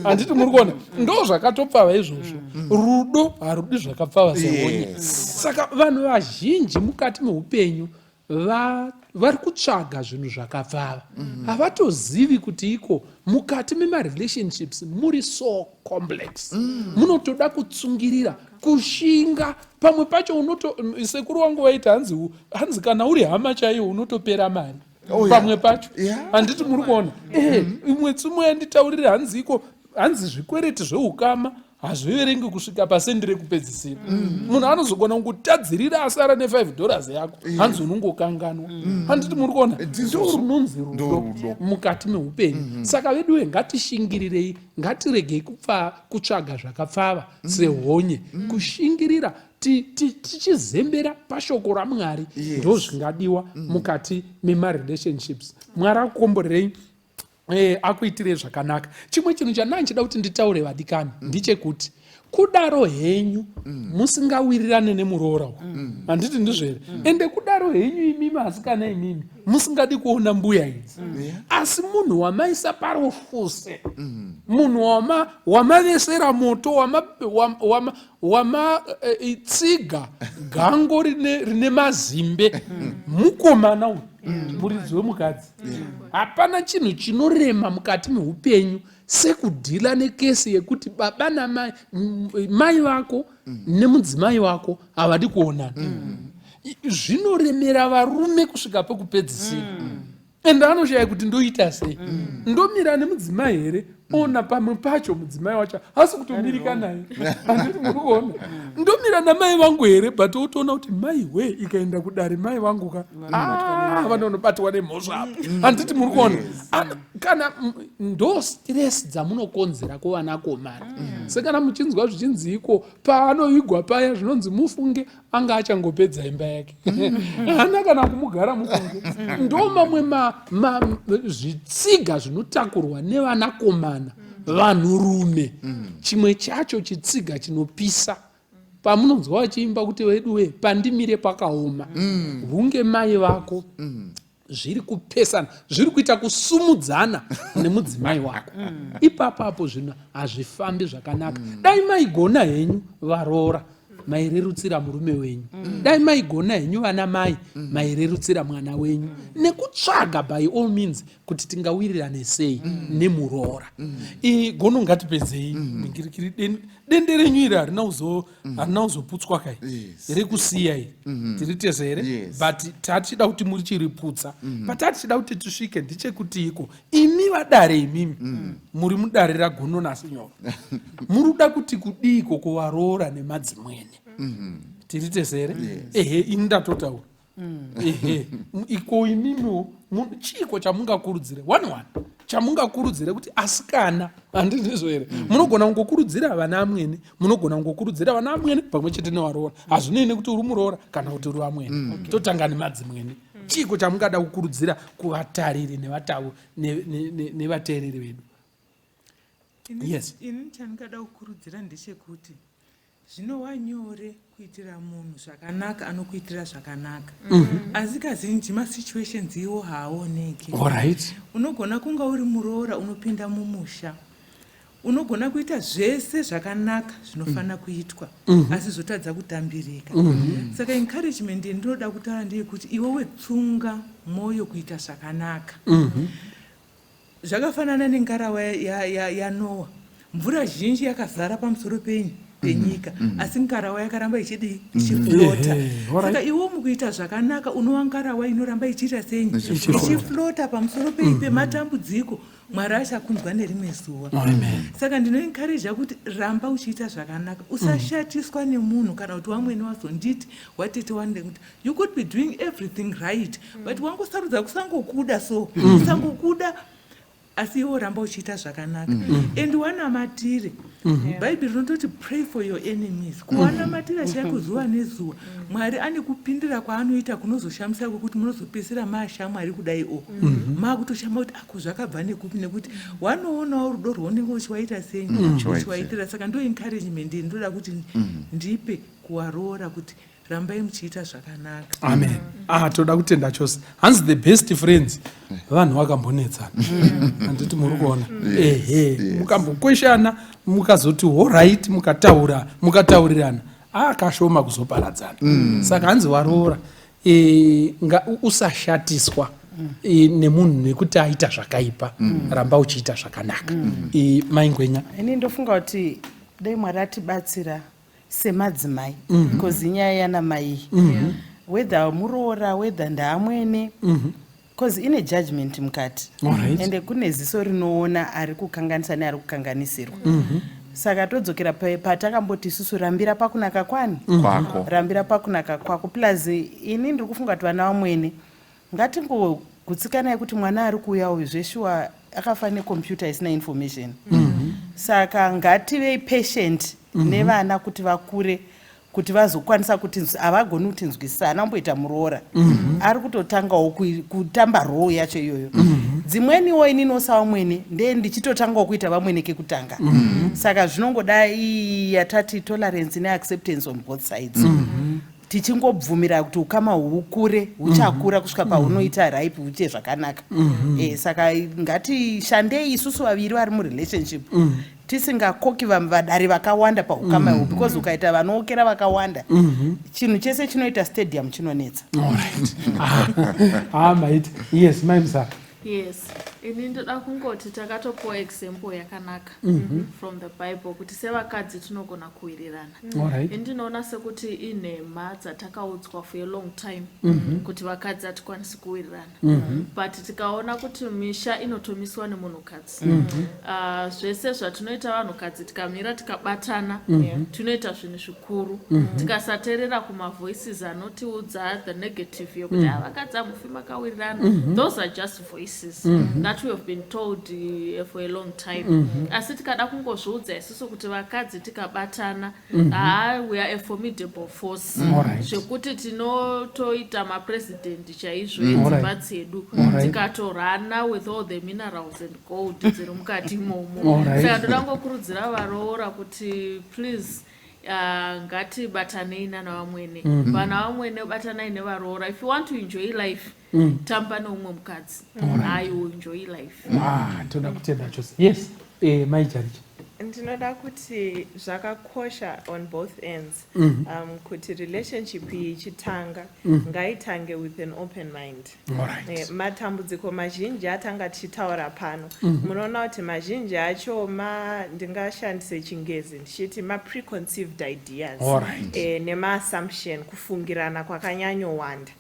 handiti muri kuona ndo zvakatopfava izvozvo rudo harudi zvakapfava sehonye saka vanhu vazhinji mukati meupenyu vari kutsvaga zvinhu zvakapfava havatozivi kuti iko mukati memarelationships muri so complex munotoda kutsungirira kushinga pamwe pacho sekuru wangu vaiti hanzi kana uri hama chaiyo unotopera mari pamwe pacho handiti muri kuona imwe tsumo yanditaurire hanzi zvikwereti zveukama hazviverengi kusvika pasendi rekupedzisira munhu anozogona kungotadzirira asara ne$5 yako hanzi unongokanganwa handiti muri kuona ndo runonzi rudo mukati meupenyu saka veduwe ngatishingirirei ngatiregei kutsvaga zvakapfava sehonye kushingirira tichizembera pashoko raMwari ndo zvingadiwa mukati memarelationships. Mwari akukomborerei akuitire zvakanaka. Chimwe chinhu chandanchida kuti nditaure vadikani ndechekuti kudaro henyu musingawirirane nemuroora handiti ndizvere ende kudaro henyu imimi asikana imimi musingadi kuona mbuya idzi asi munhu wamaisa parofuse munhu wamavesera moto wamatsiga gango rine mazimbe mukomana uyu muridzi wemukadzi hapana chinhu chinorema mukati meupenyu sekudhila nekesi yekuti baba namai mai vako nemudzimai wako havadi kuonana zvinoremera varume kusvika pekupedzisira ende anoshaya kuti ndoita sei ndomira nemudzimai here ona pamwe pacho mudzimai wacho hasi kutomirika naye handiti muri kuona ndomira namai vangu here but otoona kuti mai we ikaenda kudare mai vangu vanonobatwa nemhosva apa handiti muri kuona kana ndo stress dzamunokonzera kuvanakomana sekana muchinzwa zvichinzi iko paanovigwa paya zvinonzi mufunge anga achangopedza imba yake hana kana kumugara mufunge ndo mamwe zvitsiga zvinotakurwa nevanakomana vanhurume chimwe chacho chitsiga chinopisa pamunonzwa vachiimba kuti veduwe pandimire pakaoma hunge mai vako zviri kupesana zviri kuita kusumudzana nemudzimai wako ipapapo zvinhu hazvifambi zvakanaka dai maigona henyu varoora mairerutsira murume wenyu dai maigona henyu vana mai mairerutsira mwana wenyu nekutsvaga by all means kuti tingawirirane sei nemuroora gono ngatipedzei mingirikiri dende renyu iri harina kuzoputswa kai rekusiya iri tiri tese here but tachida kuti muri chiriputsa patachida kuti tisvike ndechekuti iko imi vadare imimi muri mudare ragono nasi nyoro muruda kuti kudiko kuvaroora nemadzimwene tiri tese here ehe ini ndatotaura iko imimi chiko chamungakurudzire chamungakurudzire kuti asikana handizvo here munogona kungokurudzira vana amwene munogona kungokurudzira vana amwene pamwe chete nevaroora hazvinei kuti uri muroora kana kuti uri amwene totanga nemadzimwene chiko chamungada kukurudzira kuvatariri nevateereri vedu. Yes, ini chandingada kukurudzira ndechekuti zvinova nyore kuitira munhu zvakanaka anokuitira zvakanaka asi kazhinji masituations iwo haaoneki. Unogona kunga uri muroora unopinda mumusha unogona kuita zvese zvakanaka zvinofanira kuitwa asi zvotadza kutambirika saka encouragement ndinoda kutaura ndeyekuti iwewe tsunga mwoyo kuita zvakanaka zvakafanana nengarawa yaNoa mvura zhinji yakazara pamusoro penyika asi ngarawa yakaramba ichiflota saka iwo mukuita zvakanaka unova ngarawa inoramba ichiita sei ichiflota pamusoro pematambudziko Mwari achakunzwa nerimwe zuva. Saka ndinoencourage kuti ramba uchiita zvakanaka usashatiswa nemunhu kana kuti wamweni wazonditi watete wande kuti you could be doing everything right but wangosarudza kusangokuda so kusangokuda asi iwo ramba uchiita zvakanaka and wanamatire bhaibheri rinototi pray for your enemies, kuwanamatira chaiko zuva nezuva. Mwari ane kupindira kwaanoita kunozoshamisa kwekuti munozopedzisira maashamwari kudai o maakutoshamba kuti ako zvakabva nekupi, nekuti wanoonawo rudo rwaunenge uchiwaita sei uchiwaitira. Saka ndo encouragement ndoda kuti ndipe kuvaroora kuti rambai muchiita zvakanaka. Amen. Toda kutenda chose. Hanzi the best friends vanhu vakambonetsana. Handiti muri kuona. Mukambokweshana mukazoti alright mukataurirana. Akashoma kuzoparadzana. Saka hanzi varoora usashatiswa nemunhu nekuti aita zvakaipa, ramba uchiita zvakanaka. Maingwenya. Ini ndofunga kuti dai Mwari atibatsira semadzimai because inyaya yana mai whether muroora whether ndaamwene because ine judgment mukati ende kune ziso rinoona ari kukanganisa neari kukanganisirwa. Saka todzokera patakamboti isusu rambira pakunaka kwani rambira pakunaka kwako. Plus ini ndiri kufunga kuti vana vamwene ngatingogutsikanai kuti mwana ari kuuyawo zveshuwa akafanira computer isina information. Saka ngativei patient nevana kuti vakure, kuti vazokwanisa kuti havagoni kutinzwisisa. Amboita muroora ari kutotangawo kutamba role yacho iyoyo. Dzimweniwo ininosa vamwene ndichitotangawo kuita vamwene kekutanga. Saka zvinongoda yatati tolerance neacceptance on both sides. Tichingobvumira kuti ukama hukure huchakura kusvika paunoita ripe uite zvakanaka. Saka ngatishandei isusu vaviri vari murelationship tisingakoki vadari vakawanda paukama ihwo because ukaita vanookera vakawanda chinhu chese chinoita stadium chinonetsa. Maiti. Yes, maimsa. Yes, ini ndoda kungoti takatopiwa example yakanaka from the Bible kuti sevakadzi tinogona kuwirirana. Ini ndinoona sekuti inhema dzatakaudzwa for a long time kuti vakadzi hatikwanisi kuwirirana, but tikaona kuti misha inotomiswa nemunhukadzi. Zvese zvatinoita vanhukadzi tikamira tikabatana tinoita zvinhu zvikuru. Tikasateerera kumavoices anotiudza the negative yokuti vakadzi hamufi makawirirana, those are just voices that we have been told for a long time. Asi tikada kungozviudza isusu kuti vakadzi tikabatana we are a formidable force zvekuti tinotoita mapresident chaizvo edzimba dzedu tikatorana with all the minerals and gold dziri mukati imomo. Saka ndoda kungokurudzira varoora kuti please ngatibatanei navamwene. Vana vamwene batanai nevaroora. If you want to enjoy life, tamba neumwe mukadzi. I will enjoy life. Toda kutenda chose. Yes, Maijarichi. Ndinoda kuti zvakakosha on both ends kuti relationship ichitanga ngaitange with an open mind. Matambudziko mazhinji atanga tichitaura pano munoona kuti mazhinji acho ndingashandise chingezi ndichiti preconceived ideas nemaassumption, kufungirana kwakanyanyowanda.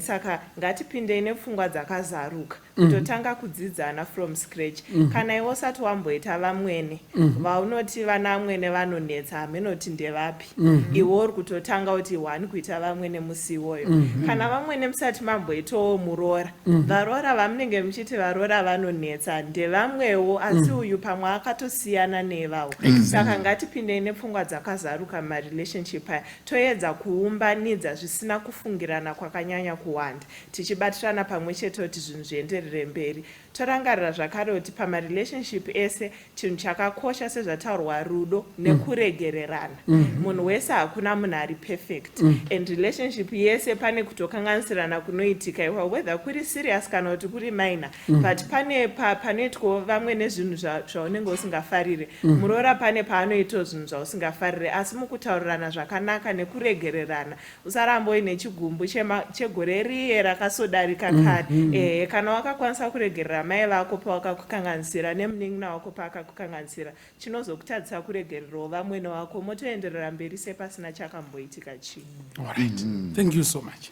Saka ngatipindei nepfungwa dzakazaruka kutotanga kudzidzana from scratch. Kana iwe usati wamboita vamwene vaunoti vana vamwene vanonetsa hamenoti ndevapi, iwe uri kutotanga kuti wani kuita vamwene musi iwoyo. Kana vamwene musati mamboitawo muroora, varoora vamunenge muchiti varoora vanonetsa ndevamwewo asi uyu pamwe akatosiyana nevavo. Saka ngatipindei nepfungwa dzakazaruka marelationship aya toedza kuumbanidza zvisina kufungirana kwakanyanya kuwanda, tichibatirana pamwe chete kuti zvinhu zvienderere mberi. Torangarira zvakare kuti pamarelationship ese chinhu chakakosha sezvataurwa rudo nekuregererana. Munhu wese hakuna munhu ari perfect and relationship yese pane kutokanganisirana kunoitika iwa whether kuri serious kana kuti kuri minor, but pane panoitwa vamwe nezvinhu zvaunenge usingafarire. Muroora pane paanoitawo zvinhu zvausingafarire, asi mukutaurirana zvakanaka nekuregererana usaramba uine chigumbu chegore riye rakasodarika kare. Kana wakakwanisa kuregerera mai vako pawakakukanganisira nemunin'ina wako paakakukanganisira, chinozokutadzisa kuregererawo vamwene wako, motoenderera mberi sepasina chakamboitika chinhu. Alright. Thank you so much.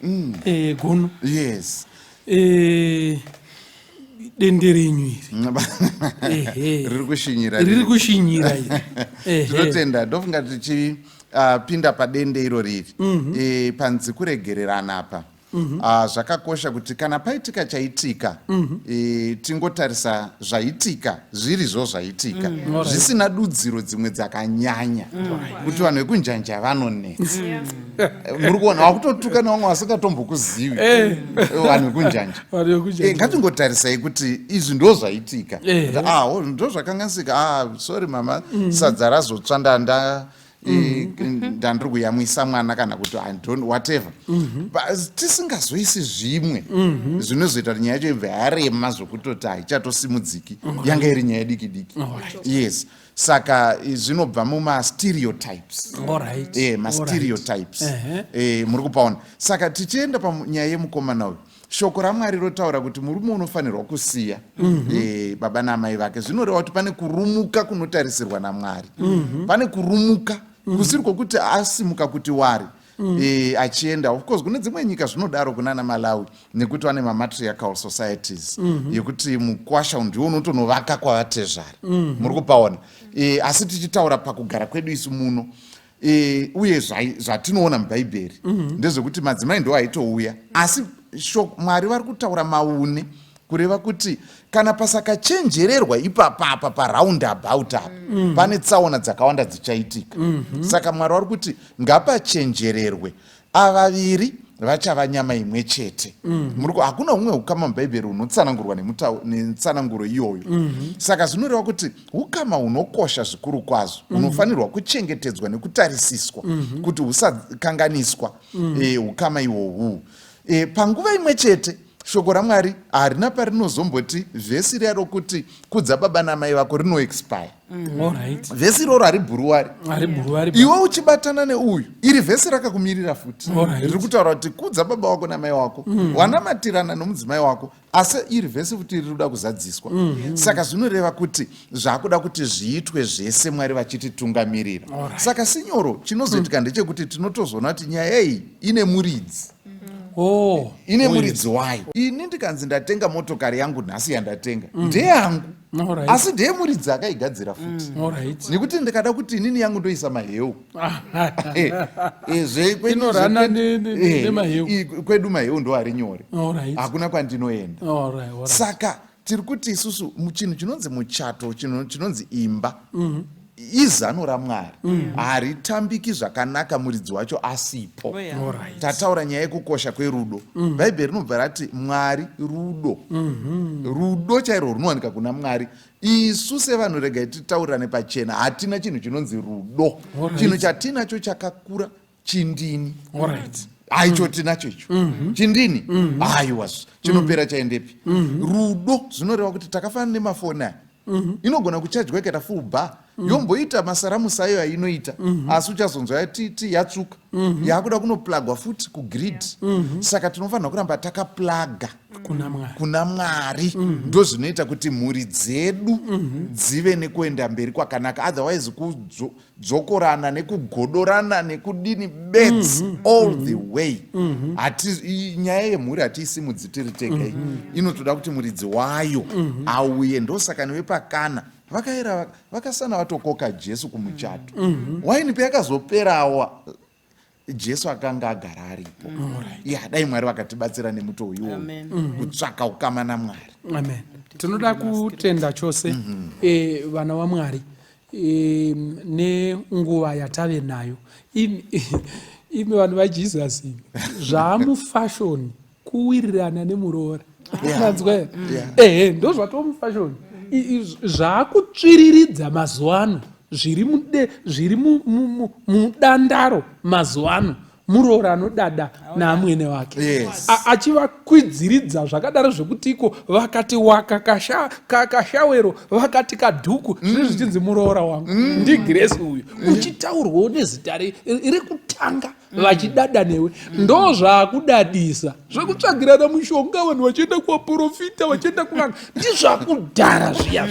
Gono. Yes. Dende renyu iri riri kushinyira iri. Tinotenda ndofunga tichipinda padende iro riri panzi kuregererana apa. zvakakosha kuti kana paitika chaitika tingotarisa zvaitika zvirizvo zvaitika zvisina dudziro dzimwe dzakanyanya kuti vanhu vekunjanja vanonetsa muri kuona wakutotuka nevamwe vasingatombokuzivi vanhu vekunjanja ngatingotarisai kuti izvi ndo zvaitika ndo zvakangasika sorry mama sadza razotsva ndandiri kuyamwisa mwana kana kuti whatever tisingazoisi zvimwe zvinozoita kuti nyaya yacho ibva yarema zvokutoti haichatosimudziki yanga iri nyaya diki diki yes saka zvinobva mumastereotypes mastereotypes muri kupaona saka tichienda panyaya yemukomana uyu shoko ramwari rotaura kuti murume unofanirwa kusiya baba namai vake zvinoreva kuti pane kurumuka kunotarisirwa namwari pane kurumuka kusiri kwokuti asimuka kuti wari achienda of course kune dzimwe nyika zvinodaro kunana Malawi nekuti vane mamatriarchal societies yekuti mukwasha ndiwo unotonovaka kwavatezvari muri kupaona asi tichitaura pakugara kwedu isu muno uye zvatinoona mubhaibheri ndezvekuti madzimai ndo aitouya asi mwari vari kutaura maune kureva kuti kana pasakachenjererwa ipapapa paraundabout apa pane tsaona dzakawanda dzichaitika saka mwari vari kuti ngapachenjererwe avaviri vachava nyama imwe chete hakuna umwe ukama mubhaibheri unotsanangurwa netsananguro iyoyo saka zvinoreva kuti ukama hunokosha zvikuru kwazvo hunofanirwa kuchengetedzwa nekutarisiswa kuti husakanganiswa ukama ihwohwu panguva imwe chete shoko ramwari harina parinozomboti vhesi riya rokuti kudza baba namai vako rinoexpire vhesi iroro haribhuruwari iwe uchibatana neuyu iri vhesi rakakumirira futi riri kutaura kuti kudza baba wako namai wako wanamatirana nomudzimai wako asi iri vhesi futi riri kuda kuzadziswa saka zvinoreva kuti zvakuda kuti zviitwe zvese mwari vachititungamirira saka sinyoro chinozoitika ndechekuti tinotozoona kuti nyaya iyi ine muridzi ine muridzi wayo ini ndikanzi ndatenga motokari yangu nhasi yandatenga ndeyangu asi ndeye muridzi akaigadzira futi nekuti ndikada kuti inini yangu ndoisa maheu kwedu maheu ndo ari nyore hakuna kwandinoenda saka tiri kuti isusu chinhu chinonzi muchato chinonzi imba izano ramwari haritambiki zvakanaka muridzi wacho asipo tataura nyaya yekukosha kwerudo bhaibheri rinobva rati mwari rudo rudo chairo runowanika kuna mwari isu sevanhu regai titaurirane pachena hatina chinhu chinonzi rudo chinhu chatinacho chakakura chindini aicho tinacho icho chindini aiwa chinopera chaendepi rudo zvinoreva kuti takafanana nemafoni aya inogona kuchajwa ikaita full bar yomboita masaramusi ayo ainoita asi uchazonzwa yatiti yatsuka yakuda kunoplagwa futi kugrid saka tinofanira kuramba takaplaga kuna mwari ndo zvinoita kuti mhuri dzedu dzive nekuenda mberi kwakanaka otherwise kudzokorana nekugodorana nekudini beds all the way nyaya yemhuri hatiisimudzi tiri tega inotoda kuti muridzi wayo auye ndosaka nevepakana vakaira vakasana vatokoka Jesu kumuchato waini payakazoperawa Jesu akanga agara aripo dai mwari vakatibatsira nemuto uyuwo kutsvaka ukama namwari amen tinoda kutenda chose vana vaMwari nenguva yatave nayo imi vanhu vaJesus zvamufashoni kuwirirana nemuroora nanzwa ndo zvatomufashoni zvakutsviriridza mazuva ano zviri mudandaro mazuva ano muroora anodada naamwene wake achivakwidziridza zvakadaro zvekuti iko vakati waka kashawero vakati kadhuku zviri zvichinzi muroora wangu ndigrace uyu uchitaurwawo nezita rekutanga vachidada newe ndo zvakudadisa zvekutsvagirana mushonga vanhu vachienda kuvaprofita vachienda kuvanga ndizvakudhara zviya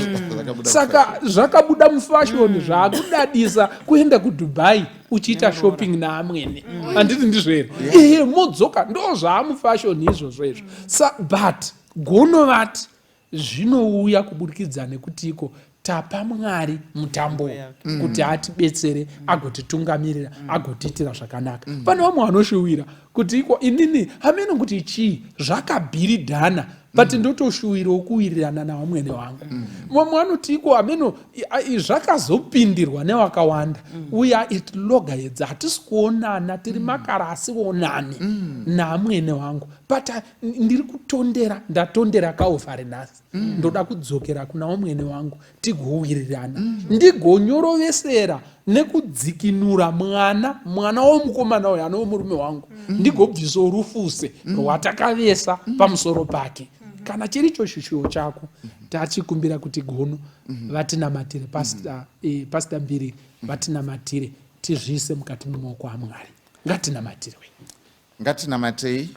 saka zvakabuda mufashoni zvakudadisa kuenda kuDubai uchiita shopping naamwene handiti ndizvo here modzoka ndo zvamufashoni izvozvo izvo but gonovati zvinouya kuburikidza nekuti iko tapa mwari mutambo kuti atibetsere agotitungamirira agotiitira zvakanaka pane vamwe vanoshuwira kuti iko inini hamene kuti chii zvakabhiridhana but ndotoshuwirawo kuwirirana navamwene vangu. Mamwe anoti iko hameno zvakazopindirwa nevakawanda uya itilogaedza hatisi kuonana tiri makara asionani naamwene wangu but ndiri kutondera ndatondera kaofarenasi ndoda kudzokera kuna wamwene wangu tigowirirana ndigonyorovesera nekudzikinura mwana womukomana uyo ano murume wangu ndigobvisawo rufuse rwatakavesa pamusoro pake. Kana chiricho shishuwo chako tachikumbira kuti gono vatinamatire pastor Mbiri vatinamatire tizviise mukati mumaoko aMwari. Ngatinamatei.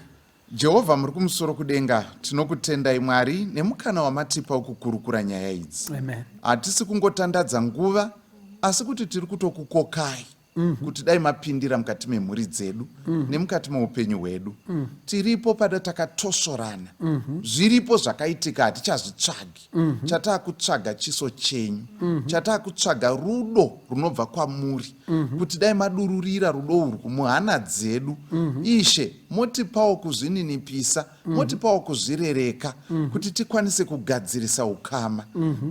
Jehovha muri kumusoro kudenga, tinokutendai Mwari nemukana wamatipa wokukurukura nyaya idzi. Hatisi kungotandadza nguva asi kuti tiri kutokukokai kuti dai mapindira mukati memhuri dzedu nemukati meupenyu hwedu. Tiripo pada takatosorana, zviripo zvakaitika hatichazvitsvagi. Chatakutsvaga chiso chenyu, chatakutsvaga rudo runobva kwamuri, kuti dai madururira rudo urwu muhana dzedu. Ishe motipawo kuzvininipisa, motipawo kuzvirereka kuti tikwanise kugadzirisa ukama,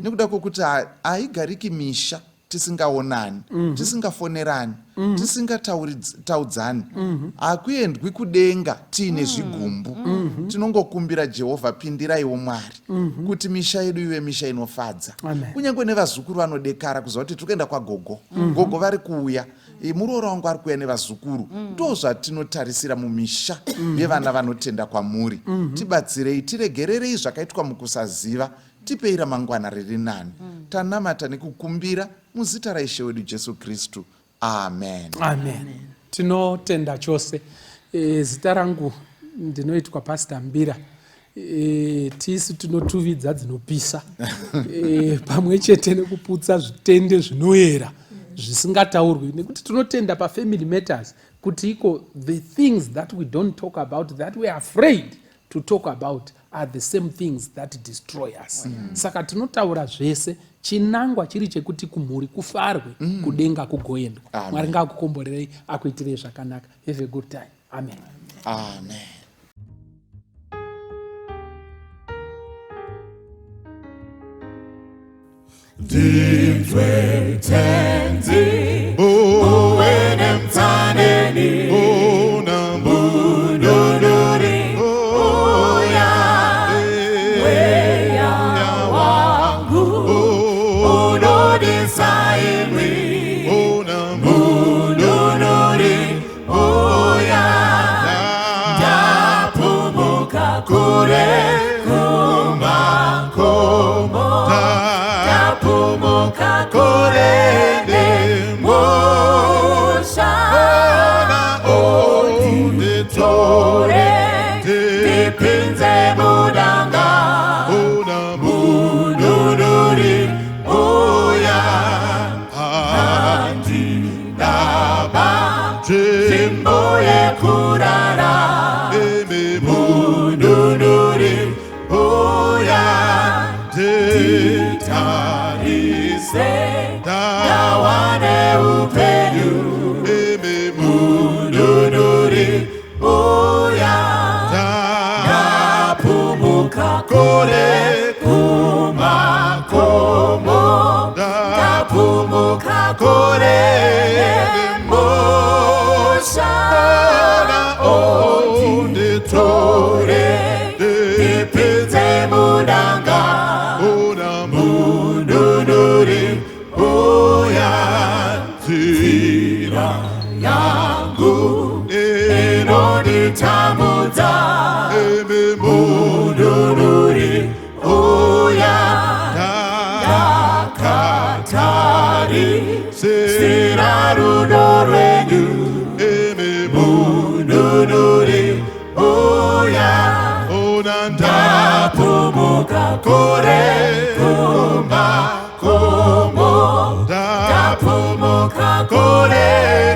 nekuda kwokuti haigariki misha tisingaonani, tisingafonerani, tisingataudzani, hakuendwi kudenga tiine zvigumbu. Tinongokumbira Jehovha, pindirayiwo Mwari kuti misha yedu ive misha inofadza. Kunyange nevazukuru vanodekara kuziva kuti tikuenda kwagogo, gogo vari kuuya, muroora wangu ari kuuya nevazukuru. Ndo zvatinotarisira mumisha yevana vanotenda kwamuri. Tibatsirei, tiregererei zvakaitwa mukusaziva, tipei ramangwana riri nani. Tanamata nekukumbira muzita raIshe wedu Jesu Kristu. Amen. Tinotenda chose. Zita rangu ndinoitwa Pastor Mbira. Tisu tinotuvidza dzinopisa pamwe chete nekuputsa zvitende zvinoera zvisingataurwi, nekuti tinotenda paFamily Matters kuti iko the things that we don't talk about, that we are afraid to talk about, are the same things that destroy us. Saka tinotaura zvese, chinangwa chiri chekuti kumhuri kufarwe, kudenga kugoendwa. Mwari ngakukomborerei akuitirei zvakanaka. Have a good time. Amen. Nditwe tenzi uwene mtsaneni mududuri uya weya wangu unodisa imwi mududuri uya ndapumuka kure kumakomo ndapumuka kure nemusha onditore ndipinze mudanga mududuri uya handinaba nzvimbo yekurara mududuri uya nditarise ndawane upenyu mududuri uya ndapumuka kure kumakomo ndapumuka kure nemusha onditore ndipinze mudanga mududuri uya nzira yangu inonditamudza mududuri uya ndakatarisira rudo rwenyu mududuri uya ndapumuka kure kumakomo ndapumuka kure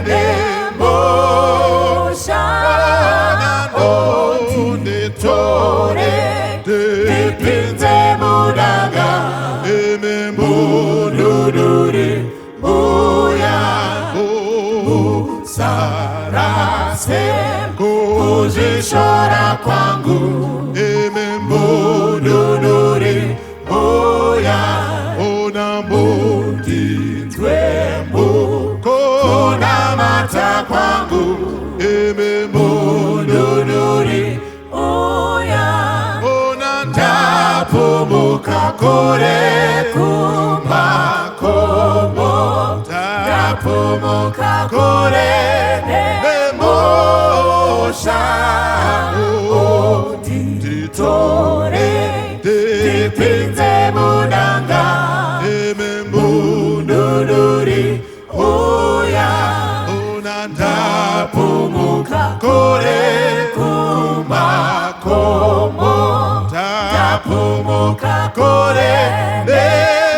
nemusha onditore ndipinze mudanga mududuri uya usarase kwangu mununuri uya unambundinzwemu kunamata kwangu mununuri uya ndapumuka kure kumakomo ndapumuka kure nemosha nditore ndipinze mudanga mununuri uya ndapumuka kure kumakomo ndapumuka kure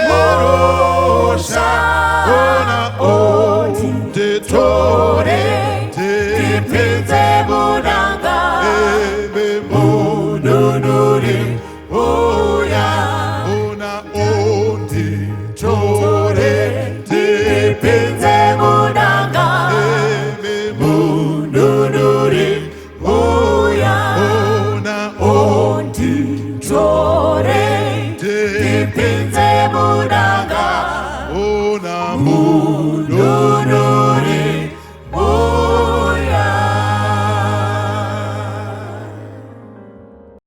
nemorosha ona nditore ndipinze